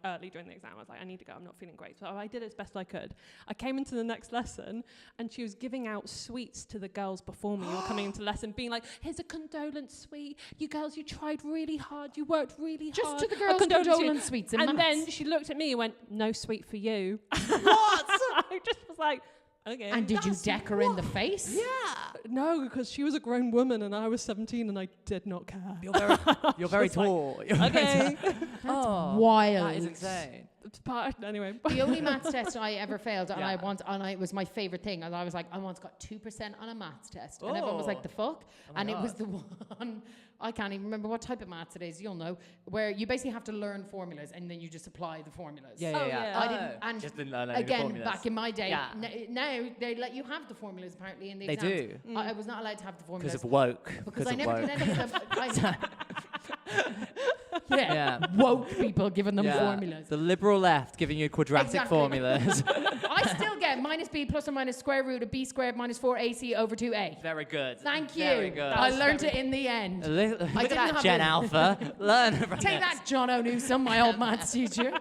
early during the exam. I was like, I need to go. I'm not feeling great, so I did it as best I could. I came into the next lesson, and she was giving out sweets to the girls before me who were coming into lesson, being like, "Here's a condolence sweet. You girls, you tried really hard. You worked really Just hard. to the A girls, condolence condolence sweets and And then maths. she looked at me and went, "No sweet for you." What? I just was like, okay. And did you deck her in the face? Yeah. No, because she was a grown woman and I was 17 and I did not care. You're very tall. You're very Okay. Oh, Wild. that is insane. Anyway. The only maths test I ever failed, and Yeah. it was my favorite thing. And I was like, I once got 2% on a maths test, and everyone was Oh. like, "The fuck!" my And it was God. the one I can't even remember what type of maths it is. You'll know, where you basically have to learn formulas and then you just apply the formulas. Yeah, Oh, yeah, yeah. I didn't, and just didn't learn any again, formulas. back in my day, Yeah. now they let you have the formulas apparently in the They exams. do. I was not allowed to have the formulas Because of woke. because I of never woke. did any of them. Yeah, Yeah. woke people giving them Yeah. formulas. The liberal left giving you quadratic Exactly. formulas. I still get minus b plus or minus square root of b squared minus 4ac over 2a. Very good. Thank you. Very good. I learned it in the end. Look at didn't that, have Gen a- Alpha. Learn from Take this. that, John O'Newsom, my old maths teacher.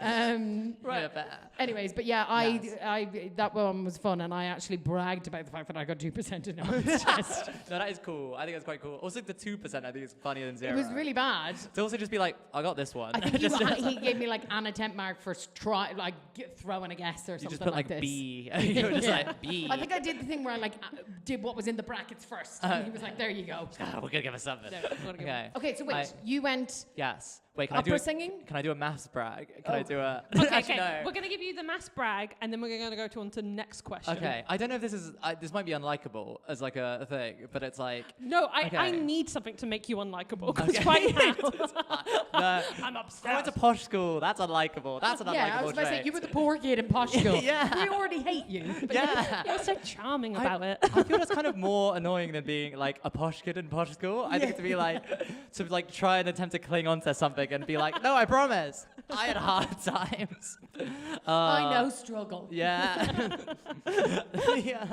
Right. Anyways, but yeah, I that one was fun, and I actually bragged about the fact that I got 2% in a maths test. No, that is cool. I think that's quite cool. Also, the 2% I think is funnier than 0. It was really bad. To also just be like, I got this one. I think Just- he gave me like an attempt mark for throwing a guess or you something just put like this. B. You were just Yeah. like B. I think I did the thing where I like did what was in the brackets first. And he was like, "There you go." We're gonna give us something. Okay. Okay, so wait, you went Yes. Wait, can I do opera singing? Can I do a maths brag? Can I do a? Okay, Actually, okay. no. We're going to give you the maths brag and then we're going to go on to the next question. Okay. I don't know if this is. This might be unlikable as like a thing, but it's like. No, I Okay. need something to make you unlikable because Okay. right now No. I'm I upset. went to posh school. That's unlikable. That's an unlikable Yeah, I was about to say trait. you were the poor kid in posh school. Yeah. We already hate you. Yeah. You're so charming about it. I feel that's kind of more annoying than being like a posh kid in posh school. I think to be like, to like try and attempt to cling on to something and be like, no, I promise. I had hard times. I know struggle. Yeah. Yeah.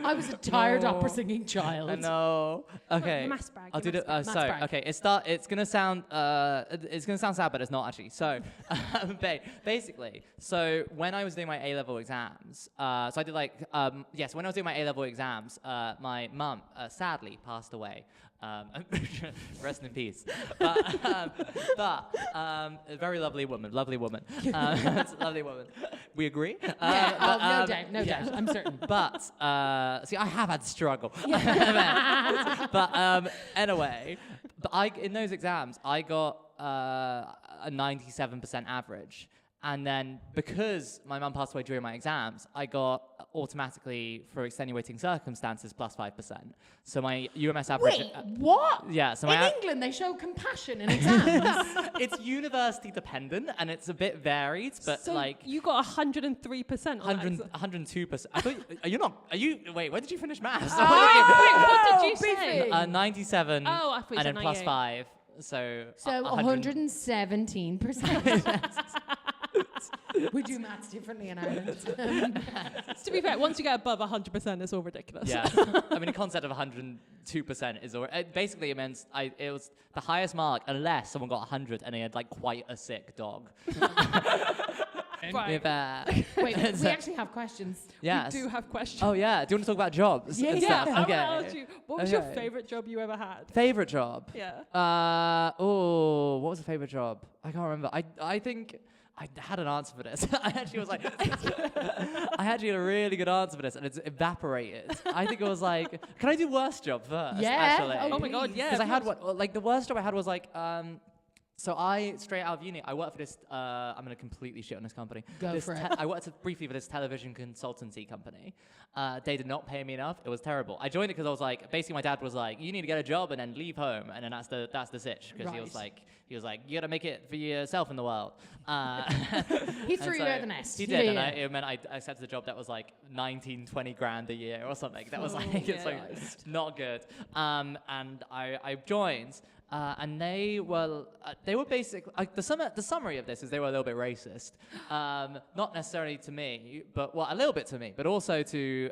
I was a tired No. opera singing child. I know. Okay. Maths brag, I'll do maths the. brag. So Maths brag. okay, it's gonna sound sad, but it's not actually. So, basically, so when I was doing my A-level exams, so I did like yes, when I was doing my A-level exams, my mum sadly passed away. Rest in peace. But a very lovely woman. Lovely woman. Lovely woman. We agree. Yeah, no doubt. I'm certain. But see, I have had struggle. But anyway, in those exams, I got a 97% average. And then because my mum passed away during my exams, I got automatically, for extenuating circumstances, plus 5%. So my UMS average... Wait, what? yeah, so In my... England, they show compassion in exams. It's university dependent, and it's a bit varied, but So like... you got 103% on that 100, exam. 102%. I thought, wait, when did you finish maths? What did you say? beefy. 97 Oh, I thought you and said then plus 98. 5. So, So 117%. We do maths differently in Ireland. To be fair, once you get above 100%, it's all ridiculous. Yeah. I mean, the concept of 102% is basically it means it was the highest mark unless someone got 100 and they had like quite a sick dog. Right. If, Wait, we actually have questions. yes. We do have questions. Oh yeah. Do you want to talk about jobs? Yeah, and yeah. stuff? I want Okay. to ask you, what was your Okay. favorite job you ever had? Favorite job? Yeah. What was the favorite job? I can't remember. I think I had an answer for this. I actually was like, I actually had a really good answer for this, and it's evaporated. I think it was like, can I do worst job first? Yeah. Actually. Oh my God, yeah. Because I had one. Like the worst job I had was like. So I, straight out of uni, I worked for this, I'm going to completely shit on this company. Go for it. I worked briefly for this television consultancy company. They did not pay me enough. It was terrible. I joined it because I was like, basically my dad was like, you need to get a job and then leave home. And then that's the sitch. Because he was like, you got to make it for yourself in the world. He threw you out the nest. He did, Yeah. and it meant I accepted a job that was like 19, 20 grand a year or something. That was like, it's like not good. And I joined. And they were basically like the summary of this is they were a little bit racist, not necessarily to me, but a little bit to me, but also to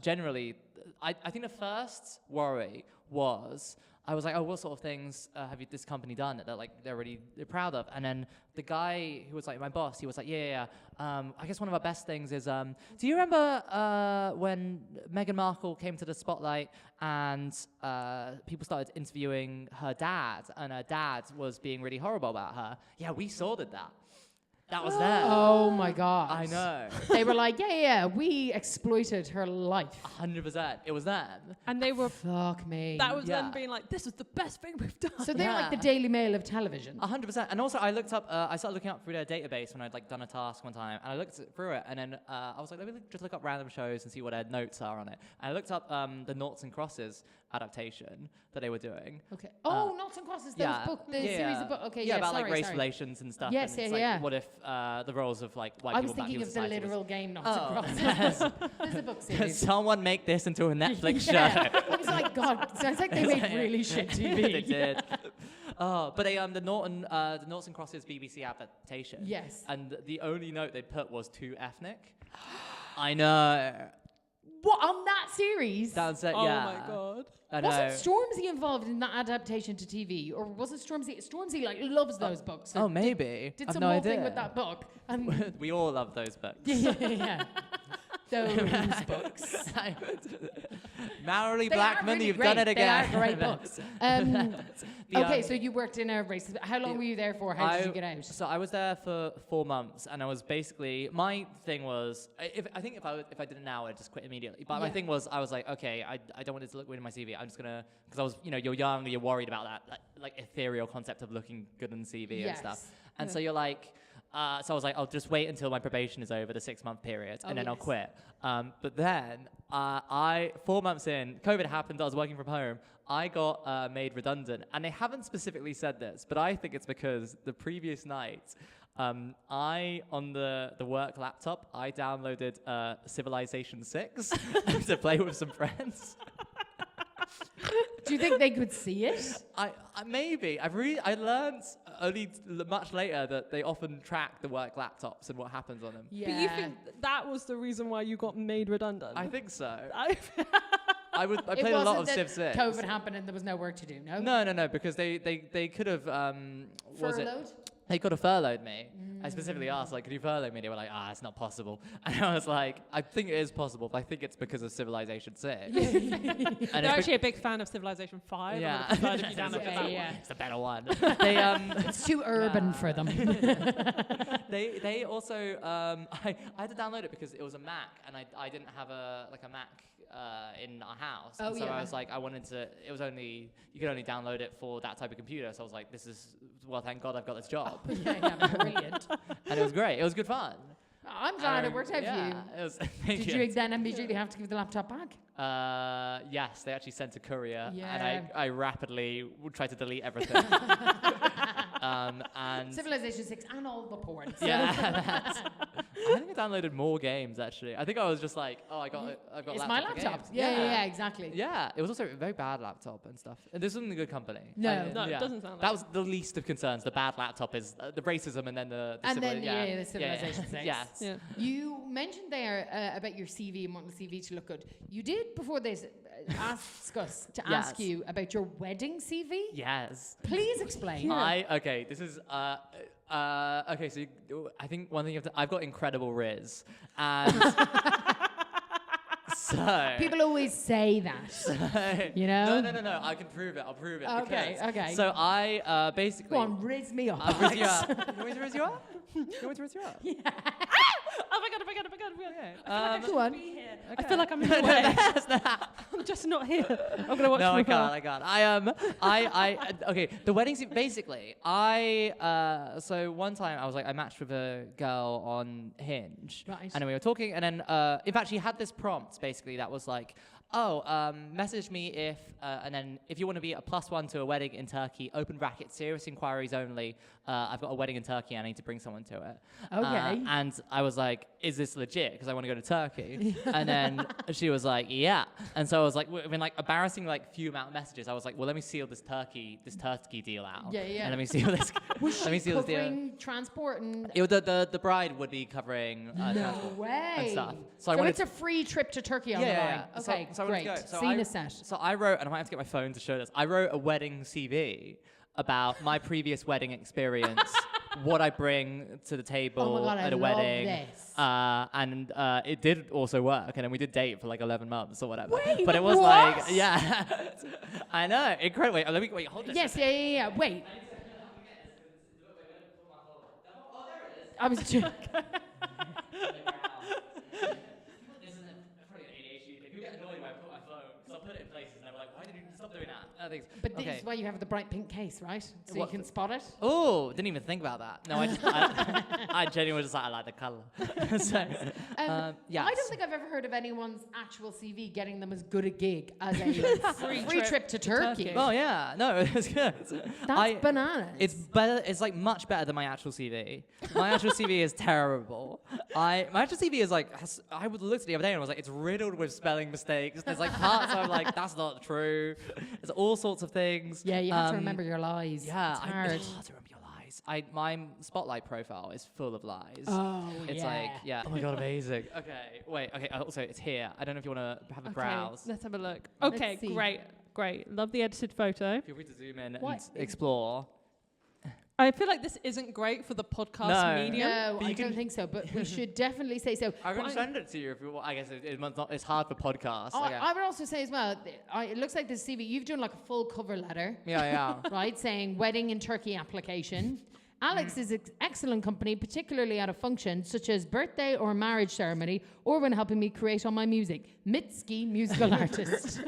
generally. I think the first worry was I was like, oh, what sort of things have this company done that they're really proud of? And then the guy who was like my boss, he was like, yeah. I guess one of our best things is, do you remember when Meghan Markle came to the spotlight and people started interviewing her dad, and her dad was being really horrible about her? Yeah, we sorted that. That was them. Oh my God. I know. They were like, yeah, we exploited her life. 100%. It was them. And they were. Fuck me. That was Yeah. them being like, this is the best thing we've done. So they're like the Yeah. Daily Mail of television. 100%. And also, I looked up. I started looking up through their database when I'd done a task one time, and I looked through it, and then I was like, let me just look up random shows and see what their notes are on it. And I looked up the Noughts and Crosses adaptation that they were doing. Okay. Oh, Noughts and Crosses, those book, the series of books. Okay, yeah, about sorry, like race sorry. relations and stuff. Yes, and it's yeah, like, yeah. what if the roles of like white I people, was black thinking people, of the society was- literal game Noughts Oh. and Crosses. There's a book Can series. someone make this into a Netflix show? I was like, God, sounds like they made really shit TV. They did. Oh, but they the Noughts and Crosses BBC adaptation. Yes. And the only note they put was too ethnic. I know. What, on that series? That's it. Oh yeah. my God. I know. Wasn't Stormzy involved in that adaptation to TV? Or wasn't Stormzy? Stormzy like loves those books. So Oh, maybe. Did I've some no whole idea. thing with that book. And We all love those books. yeah. Those books. Mallory They are Blackman, really you've great. done it again. They are great books. Okay, so you worked in a race. How long were you there for? How did you get out? So I was there for 4 months, and I was basically, my thing was, I think if I did it now, I'd just quit immediately. But my Yeah. thing was, I was like, okay, I don't want it to look weird in my CV. I'm just gonna, because I was, you're young, you're worried about that like ethereal concept of looking good on the CV and Yes. stuff. And so you're like. So I was like, I'll just wait until my probation is over, the 6-month period, and then I'll yes. quit. But then, 4 months in, COVID happened, I was working from home, I got made redundant. And they haven't specifically said this, but I think it's because the previous night, on the work laptop, I downloaded Civilization 6 to play with some friends. Do you think they could see it? I maybe. I learned only much later that they often track the work laptops and what happens on them. Yeah. But you think that was the reason why you got made redundant? I think so. I I It played a lot of wasn't Civ that 6. COVID happened and there was no work to do. No. No, because they could have Furloughed? They could have furlouged me. I specifically asked, like, could you furlough me? They were like, it's not possible. And I was like, I think it is possible, but I think it's because of Civilization 6. And They're it's actually a big fan of Civilization 5. Yeah. I would have preferred if you downloaded Yeah, that yeah. one. it's the better one. They It's too urban for them. they also I had to download it because it was a Mac, and I didn't have a Mac in our house. Oh, and so yeah. I was like, you could only download it for that type of computer. So I was like, thank God I've got this job. yeah, brilliant. And it was great. It was good fun. I'm glad it worked out for you. It was, Did you then immediately have to give the laptop back? yes, they actually sent a courier, Yeah. and I rapidly tried to delete everything. And Civilization 6 and all the porn. So yeah, I think I downloaded more games actually. I think I was just like, I've got it's my for laptop. games. Yeah, exactly. Yeah, it was also a very bad laptop and stuff. And this wasn't a good company. No. No, it doesn't sound like that was the least of concerns. The bad laptop is the racism, and then the And then, yeah, the Civilization 6. Yes. Yeah. You mentioned there about your CV and wanting the CV to look good. You did before this ask us to Yes. ask you about your wedding CV. Yes. Please explain. Okay, this is okay. So I think one thing you have to. I've got incredible Riz, and so People always say that. You know? No. I can prove it. I'll prove it. Okay, because- okay. So I basically. Go on, riz me up. I'll riz you up. You want me to riz you up? You want me to riz you up? Oh my god! Go on. I feel like I'm in the way. I'm just not here. I'm gonna watch. No, from I can't. Okay. The wedding scene. Basically, so one time I was like, I matched with a girl on Hinge, Right. and then we were talking, and then in fact she had this prompt basically that was like, message me if, and then if you want to be a +1 to a wedding in Turkey, open bracket, serious inquiries only. I've got a wedding in Turkey. I need to bring someone to it. Okay. And I was like, is this legit? Because I want to go to Turkey. And then she was like, yeah. And so I was like, I mean, like embarrassing, like few amount of messages. I was like, well, let me seal this turkey deal out. Yeah, yeah. And let me seal this. Was let me she seal this deal. covering transport and... The bride would be covering No transport way. and stuff. So I wanted it's a free trip to Turkey on the line. Okay, so I wanted great. to go. So Scene is set. So I wrote, and I might have to get my phone to show this. I wrote a wedding CV about my previous wedding experience, what I bring to the table Oh my God, at I a love wedding. this. And it did also work, and then we did date for like 11 months or whatever. Wait, but it was what? like, yeah. I know, incredible. Wait, hold this. Yes, yeah. Wait. I was just... This is probably an ADHD thing. People get annoyed when I put my phone, because I'll put it in places, and they're like, why did you stop doing that? But this is why you have the bright pink case, right? So What? you can spot it. Oh, didn't even think about that. No, I genuinely just like, I like the colour. So, yes. I don't think I've ever heard of anyone's actual CV getting them as good a gig as a free trip to Turkey. Oh yeah, no, it's good. That's bananas. It's better. It's like much better than my actual CV. My actual CV is terrible. My actual CV is like, I looked at it the other day and I was like, it's riddled with spelling mistakes. There's like parts I'm like, that's not true. There's all sorts of things. Yeah, you have to remember your lies. Yeah, it's hard. it's hard to remember your lies. My Spotlight profile is full of lies. Oh, It's yeah. like, yeah. Oh my god, amazing. Okay, wait. Okay, also it's here. I don't know if you want to have a browse. Let's have a look. Let's Okay, see. great. Love the edited photo. Feel free to zoom in What and is- explore. I feel like this isn't great for the podcast No. medium. No, But I you don't can- think so, but we should definitely say so. I'm going But to send it to you if you want. I guess it's hard for podcasts. Okay. I would also say as well, it looks like this CV, you've done like a full cover letter, yeah. right, saying wedding in Turkey application. Alex is excellent company, particularly at a function such as birthday or marriage ceremony, or when helping me create all my music. Mitski, musical artist.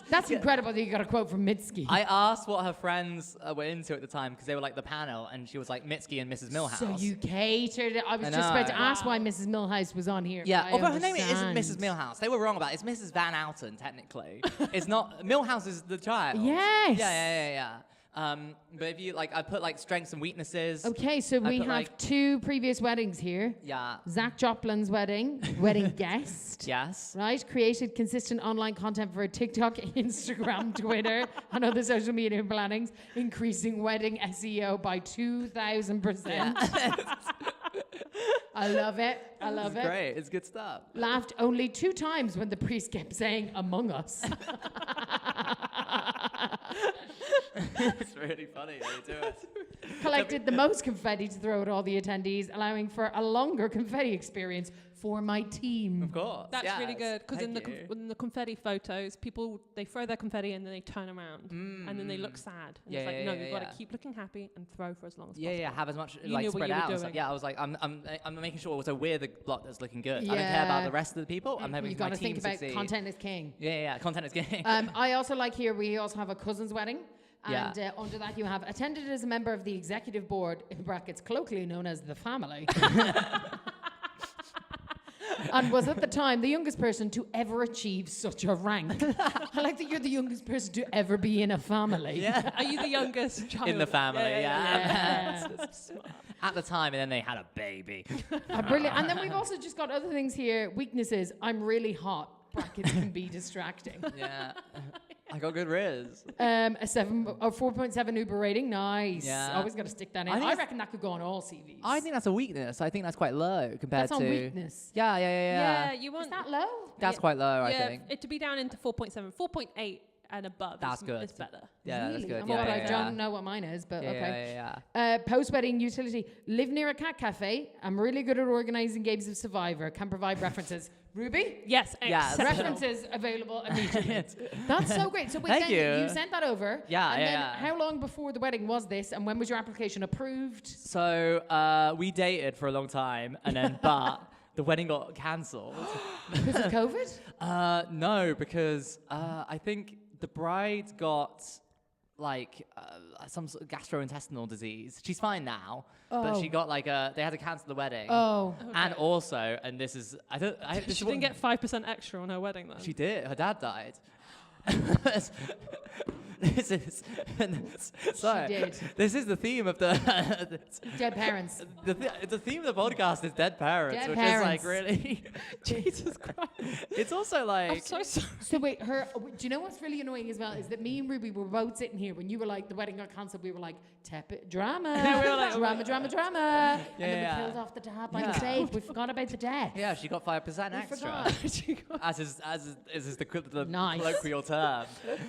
That's incredible that you got a quote from Mitski. I asked what her friends were into at the time because they were like the panel, and she was like Mitski and Mrs. Millhouse. So you catered it. I was I just about to know. ask why Mrs. Millhouse was on here. Yeah, but I although her name isn't understand. Mrs. Millhouse. They were wrong about it. It's Mrs. Van Outen, technically. It's not. Millhouse is the child. Yes. Yeah. But if you like, I put like strengths and weaknesses. Okay, so we put, have like- 2 previous weddings here. Yeah. Zach Joplin's wedding guest. Yes. Right, created consistent online content for TikTok, Instagram, Twitter, and other social media plannings, increasing wedding SEO by 2,000%. I love it. I love it. Great. It's good stuff. Laughed only 2 times when the priest kept saying "Among Us." It's really funny how you do it. Collected the most confetti to throw at all the attendees, allowing for a longer confetti experience for my team. Of course. That's really yes. good because in Thank you. the confetti photos, people they throw their confetti and then they turn around and then they look sad. And Yeah, it's like yeah, no, yeah, you've got yeah. to keep looking happy and throw for as long as Yeah, possible. have as much You like knew what spread you were out. And stuff. doing. Yeah, I was like, I'm making sure also we're the block that's looking good. I don't care about Yeah. the rest of the people. I'm hoping You've my got to team think about succeed. content is king. Yeah. Content is king. I also like here, we also have a cousin's wedding. Yeah. And under that you have attended as a member of the executive board, in brackets colloquially known as the family. And was at the time the youngest person to ever achieve such a rank. I like that you're the youngest person to ever be in a family. Yeah. Are you the youngest child? In the family, yeah. Yeah. At the time, and then they had a baby. Brilliant. And then we've also just got other things here. Weaknesses. I'm really hot. Brackets can be distracting. Yeah. I got good riz. A 4.7 Uber rating. Nice. Yeah. Always got to stick that in. I think I it's- reckon that could go on all CVs. I think that's a weakness. I think that's quite low compared That's to. on weakness. Yeah. Yeah, you Is want that low? That's quite low, I yeah, think. it to be down into 4.7, 4.8 and above. That's is, good. is better. Yeah, that's Really? good. I'm Yeah, all yeah, right. yeah. Don't know what mine is, but Yeah, okay. yeah. Post-wedding utility. Live near a cat cafe. I'm really good at organizing games of Survivor. Can provide references. Ruby? Yes, Yeah, exceptional. References available immediately. That's so great. So wait, Thank then you. sent that over. Yeah, And yeah, then yeah. how long before the wedding was this? And when was your application approved? So we dated for a long time, and then but the wedding got cancelled. Because of COVID? No, because I think the bride got like some sort of gastrointestinal disease. She's fine now, but she got like they had to cancel the wedding. Oh. And also, and this is this She is didn't get 5% extra on her wedding then. She did. Her dad died. This is so. She did. This is the theme of the Dead parents. the theme of the podcast is dead parents, Dead which parents. is like really. Jesus Christ. It's also I'm like so sorry. So wait, do you know what's really annoying as well is that me and Ruby were both sitting here when you were like the wedding got cancelled. We were like drama, We were like, drama, and then Yeah. we killed off the dad by Yeah. mistake. We forgot about the dad. yeah, she got 5% extra, forgot. as is the Nice. colloquial term.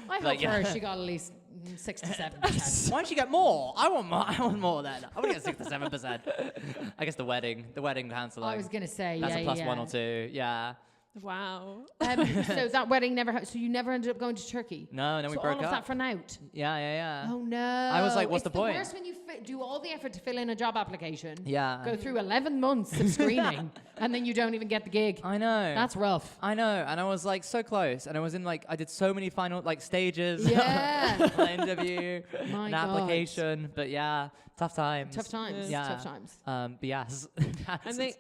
I hope Like, for yeah. her she got at least 6 to 7%. Why don't you get more? I want more. I want more then. I want to get 6 to 7%. I guess the wedding cancelling. I was gonna say That's yeah, a plus yeah. 1 or 2. Yeah. Wow. So that wedding never. So you never ended up going to Turkey. No, then we So broke all of up. that for naught. Yeah. Oh no! I was like, what's It's the point? Worst when you do all the effort to fill in a job application. Yeah. Go through 11 months of screening, and then you don't even get the gig. I know. That's rough. I know, and I was like so close, and I was in like I did so many final like stages. Yeah. An interview, My an God. application, but yeah, tough times. Tough times. Yeah. Tough times. But yes. I think,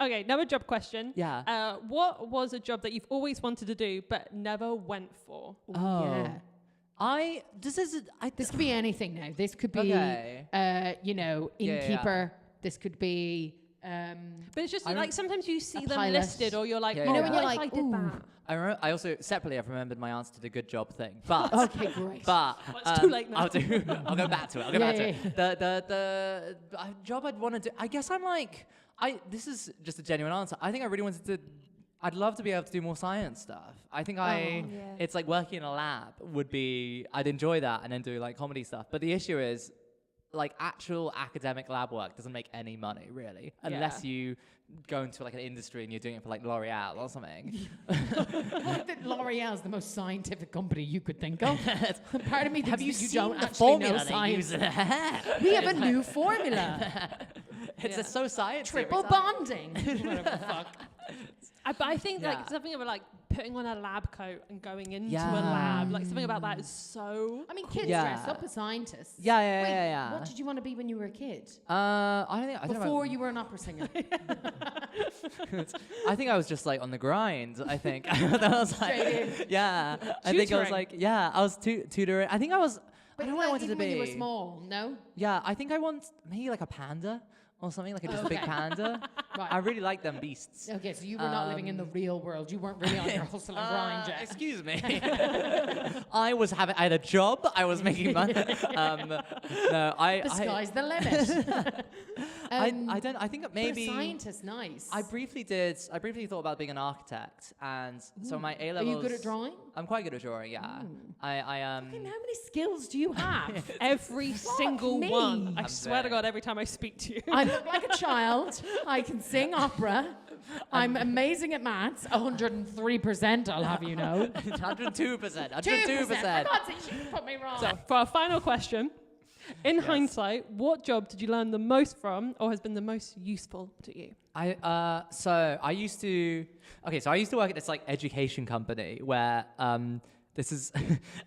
okay, another job question. Yeah. What was a job that you've always wanted to do but never went for? Oh. Yeah. This could be anything now. This could be, Okay. innkeeper. yeah. This could be. But it's just I like sometimes you see them pilot. listed or you're like, Yeah, oh, yeah, what yeah. if When you're I like, did ooh. that? I also separately I've remembered my answer to the good job thing, but Okay, great. but it's too late now. I'll go back to it. I'll go Yeah, back to yeah, it. The job I'd want to do. I guess I'm like this is just a genuine answer. I think I really wanted to. I'd love to be able to do more science stuff. I think it's like working in a lab would be. I'd enjoy that and then do like comedy stuff. But the issue is, like actual academic lab work doesn't make any money really, unless you go into like an industry and you're doing it for like L'Oreal or something. Like that L'Oreal is the most scientific company you could think of. Part of me thinks Have you that you seen don't the actually formula know they science. use in their hair? We have a new formula. It's just so science. Triple bonding. Whatever the fuck. But I think like Yeah. something about like putting on a lab coat and going into Yeah. a lab, like something about that is so. I mean, kids Yeah. dress up as scientists. Yeah. Wait, what did you want to be when you were a kid? I don't know. Before you were an opera singer. I think I was just like on the grind. I think that was like, Straight yeah. I think I was Tutoring. like, yeah. I was tutoring. I think I was. I don't know what I wanted to even be. when you were small, no? Yeah, I think I want maybe like a panda or something, like just a big Okay. panda. Right. I really like them beasts. Okay, so you were not living in the real world. You weren't really on your hustle and grind yet. Excuse me. I had a job. I was making money. No, The sky's the limit. I don't. I think But maybe. a scientist, nice. I briefly thought about being an architect, and so my A Are levels. you good at drawing? I'm quite good at drawing. Yeah. How many skills do you have? Every single me. one. I I'm swear to very- God, every time I speak to you. I look like a child. I can sing opera. I'm amazing at maths. 103%, I'll have you know. 102%. 2%. 102%. For God's sake, she put me wrong. So, for our final question, in hindsight, what job did you learn the most from or has been the most useful to you? I used to work at this like education company where this is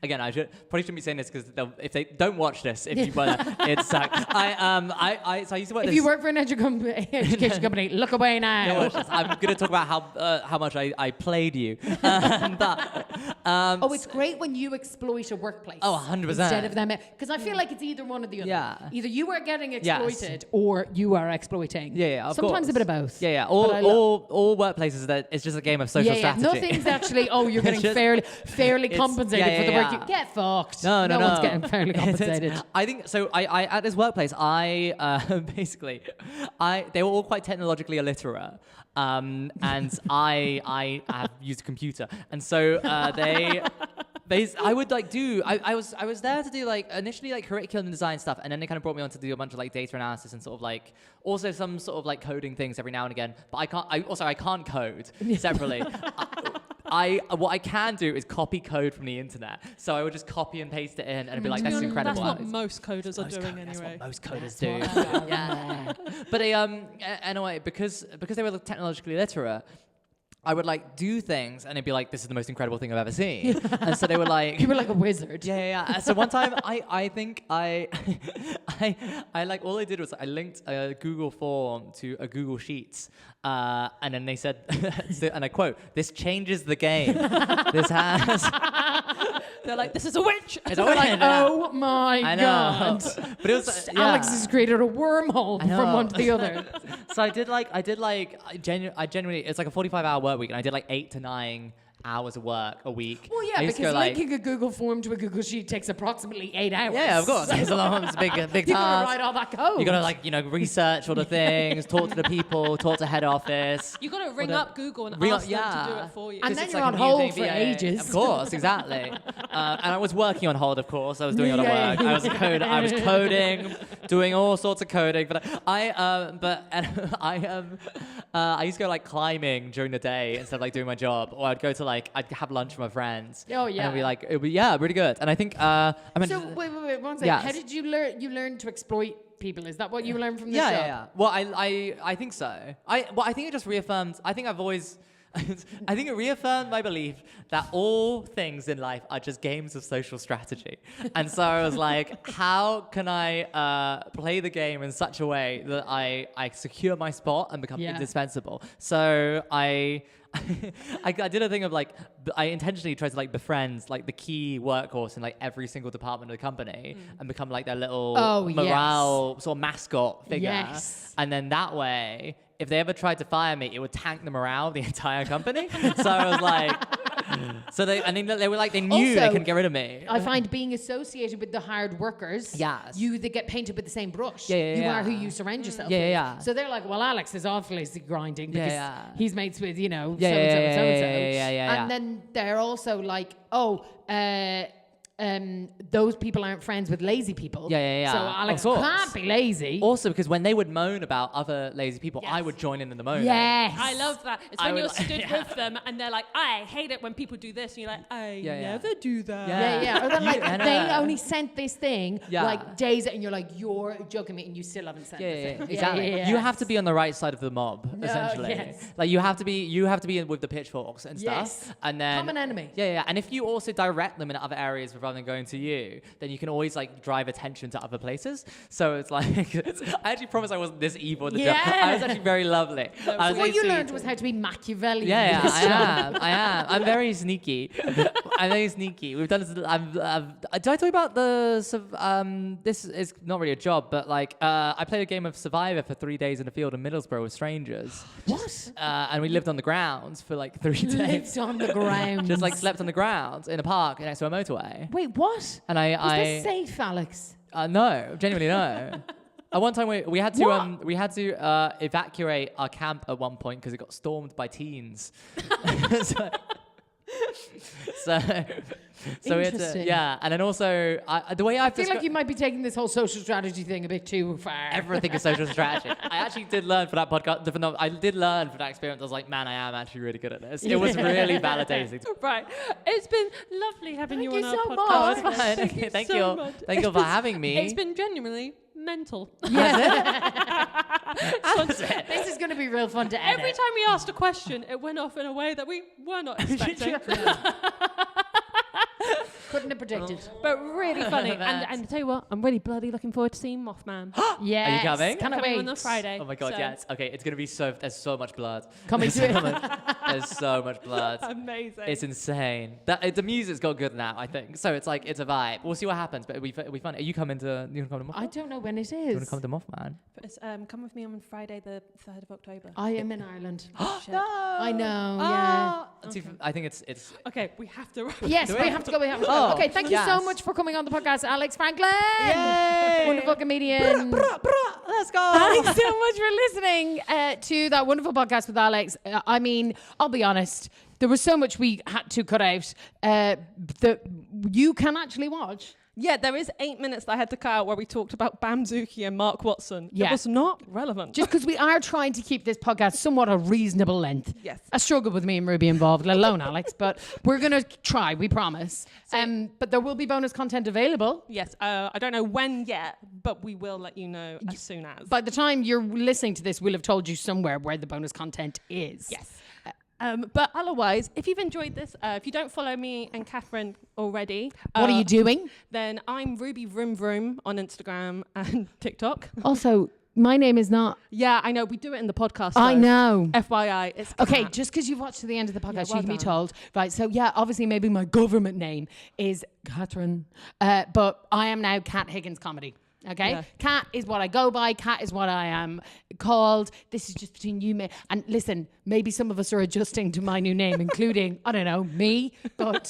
again probably shouldn't be saying this because if they don't watch this if you wanna it's so I used to work If this, you work for an education company, look away now. don't watch this. I'm gonna talk about how much I played you but It's great when you exploit a workplace. Oh, 100%. Instead of them. Because I feel like it's either one or the other. Yeah. Either you are getting exploited or you are exploiting. Yeah, of Sometimes course. a bit of both. Yeah. But All workplaces that it's just a game of social strategy. Nothing's actually, you're getting Just- fairly compensated for the work you get fucked. No. one's getting fairly compensated. I think so. I at this workplace, I basically, they were all quite technologically illiterate, and I have used a computer, and so I would like do. I was there to do like initially like curriculum design stuff, and then they kind of brought me on to do a bunch of like data analysis and sort of like also some sort of like coding things every now and again. But I can't code separately. What I can do is copy code from the internet. So I would just copy and paste it in, and it'd be like, "That's incredible." That's what most coders are doing anyway. That's what most coders do. Yeah. But anyway, because they were technologically literate, I would like do things, and they'd be like, "This is the most incredible thing I've ever seen." And so they were like, You were like a wizard. Yeah. So one time, I think I like all I did was I linked a Google form to a Google Sheets, and then they said, and I quote, "This changes the game. This has." They're like, "This is a witch." It's a witch. Like, oh my I know. God. But it was Alex has created a wormhole from one to the other. So I genuinely, it's like a 45-hour work week, and I did like 8 to 9 hours of work a week. Well, yeah, I used to because go, like, linking a Google form to a Google Sheet takes approximately 8 hours. yeah, of course. It's a big You gotta task. write all that code. You gotta research all the things, talk to the people, talk to head office. You got to ring up Google and Ring up- ask them to yeah. do it for you. And 'Cause then it's you're like on a new hold thing, for yeah, ages. Of course, exactly. And I was working on hold, of course. I was doing a lot of Yeah. work. I was coding, doing all sorts of coding. But I used to go like climbing during the day instead of like doing my job, or I'd go to like I'd have lunch with my friends. Oh, yeah. And it'd be really good. And I think So wait, 1 second. Yes. How did you learn? You learned to exploit people. Is that what you learned from the show? Yeah. Well, I think so. I think it just reaffirmed. I think I've always. I think it reaffirmed my belief that all things in life are just games of social strategy. And so I was like, how can I play the game in such a way that I secure my spot and become indispensable? So I did a thing of like, I intentionally tried to like befriend like the key workhorse in like every single department of the company and become like their little morale sort of mascot figure. Yes. And then that way, if they ever tried to fire me, it would tank the morale of the entire company. So I was like, they were like, they knew Also, they couldn't get rid of me. I find being associated with the hard workers, Yes. they get painted with the same brush. Yeah. You are who you surround yourself Yeah, with. yeah. So they're like, well, Alex is obviously grinding because he's mates with, so and so Yeah, and so. yeah. And then they're also like, those people aren't friends with lazy people. Yeah. So Alex Of course. can't be lazy. Also, because when they would moan about other lazy people, I would join in the moaning. Yes. I love that. It's I when would you're like- stood with them and they're like, "I hate it when people do this," and you're like, "I never do that." Yeah. Or then like I know. they only sent this thing Yeah. like days, and you're like, you're joking me, and you still haven't sent the thing. Exactly. Yeah. You have to be on the right side of the mob, essentially. yes. Like you have to be in with the pitchforks and stuff. Yes. And then Common enemy. Yeah. And if you also direct them in other areas rather than going to you, then you can always like drive attention to other places. So it's like I actually promise I wasn't this evil in the job. I was actually very lovely. I was What you actually- learned was how to be Machiavellian. Yeah, in this job. I am. I'm very sneaky. I'm very sneaky. We've done this. Did I tell you about this is not really a job, but like I played a game of Survivor for 3 days in a field in Middlesbrough with strangers. What? And we lived on the grounds for like 3 days. Lived on the ground. Just like slept on the ground in a park next to a motorway. Wait, what? And Was this safe, Alex? no, genuinely no. At one time we had to What? evacuate our camp at one point because it got stormed by teens. so we had to, Interesting. and then also the way I feel like you might be taking this whole social strategy thing a bit too far. everything is social strategy. I actually did learn for that podcast. I did learn from that experience. I was like, man, I am actually really good at this. It was really validating. Right. It's been lovely having Thank you you on our so podcast. much. Oh, it's fine. Okay, thank so you. much. Thank you for having me. It's been genuinely mental. This is going to be real fun to edit. Every time we asked a question, it went off in a way that we were not expecting. Couldn't have predicted. But really funny. And I tell you what, I'm really bloody looking forward to seeing Mothman. Yes. Are you coming? Cannot Coming wait. on the Friday. Oh my god, so. yes. Okay, it's gonna be there's so much blood. Coming to it. There's so much blood. Amazing. It's insane. The music's got good now, I think. So it's like, it's a vibe. We'll see what happens, but it'll be fun. Are you coming to Mothman? I don't know when it You want to is. come to Mothman? It's, come with me on Friday, the 3rd of October. I am in Ireland. Shit. I know, yeah. I think it's Okay, we have to. Yes, Do we we? have to go. We have to Oh, go. Okay, thank you so yes. much for coming on the podcast, Alex Franklin. Yay! Wonderful comedian. Let's go. Thanks so much for listening to that wonderful podcast with Alex. I mean, I'll be honest, there was so much we had to cut out that you can actually watch. Yeah, there is 8 minutes that I had to cut out where we talked about Bamzuki and Mark Watson. Yeah. It was not relevant. Just because we are trying to keep this podcast somewhat a reasonable length. Yes. A struggle with me and Ruby involved, let alone Alex, but we're going to try, we promise. But there will be bonus content available. Yes, I don't know when yet, but we will let you know as soon as. By the time you're listening to this, we'll have told you somewhere where the bonus content is. Yes. But otherwise, if you've enjoyed this, if you don't follow me and Catherine already, What are you doing? then I'm Ruby Vroom Vroom on Instagram and TikTok. Also, my name is not. Yeah, I know. We do it in the podcast. I though. know. FYI, it's Okay, Kat. just because you've watched to the end of the podcast, well you can be done. told. Right, so yeah, obviously maybe my government name is Catherine, but I am now Kat Higgins Comedy. Okay, Yeah. Kat is what I go by. Kat is what I am called. This is just between you, me. And listen, maybe some of us are adjusting to my new name, including I don't know me, but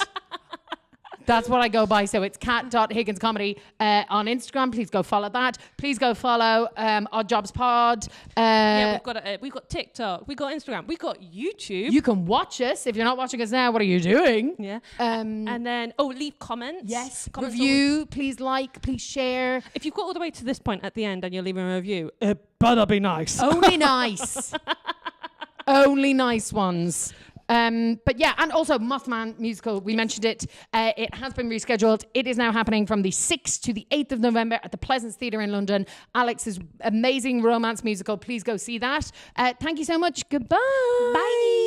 that's what I go by. So it's kat.higgins comedy on Instagram. Please go follow that. Please go follow Odd Jobs Pod. Yeah, we've got TikTok, we've got Instagram, we've got YouTube. You can watch us. If you're not watching us now, what are you doing? Yeah. Um, And then, leave comments. yes. Comments Review. Please like. Please share. If you've got all the way to this point at the end and you're leaving a review, it better be nice. Only nice. Only nice ones. But yeah, and also Mothman musical, we mentioned it. It has been rescheduled. It is now happening from the 6th to the 8th of November at the Pleasance Theatre in London. Alex's amazing romance musical. Please go see that. Thank you so much. Goodbye. Bye.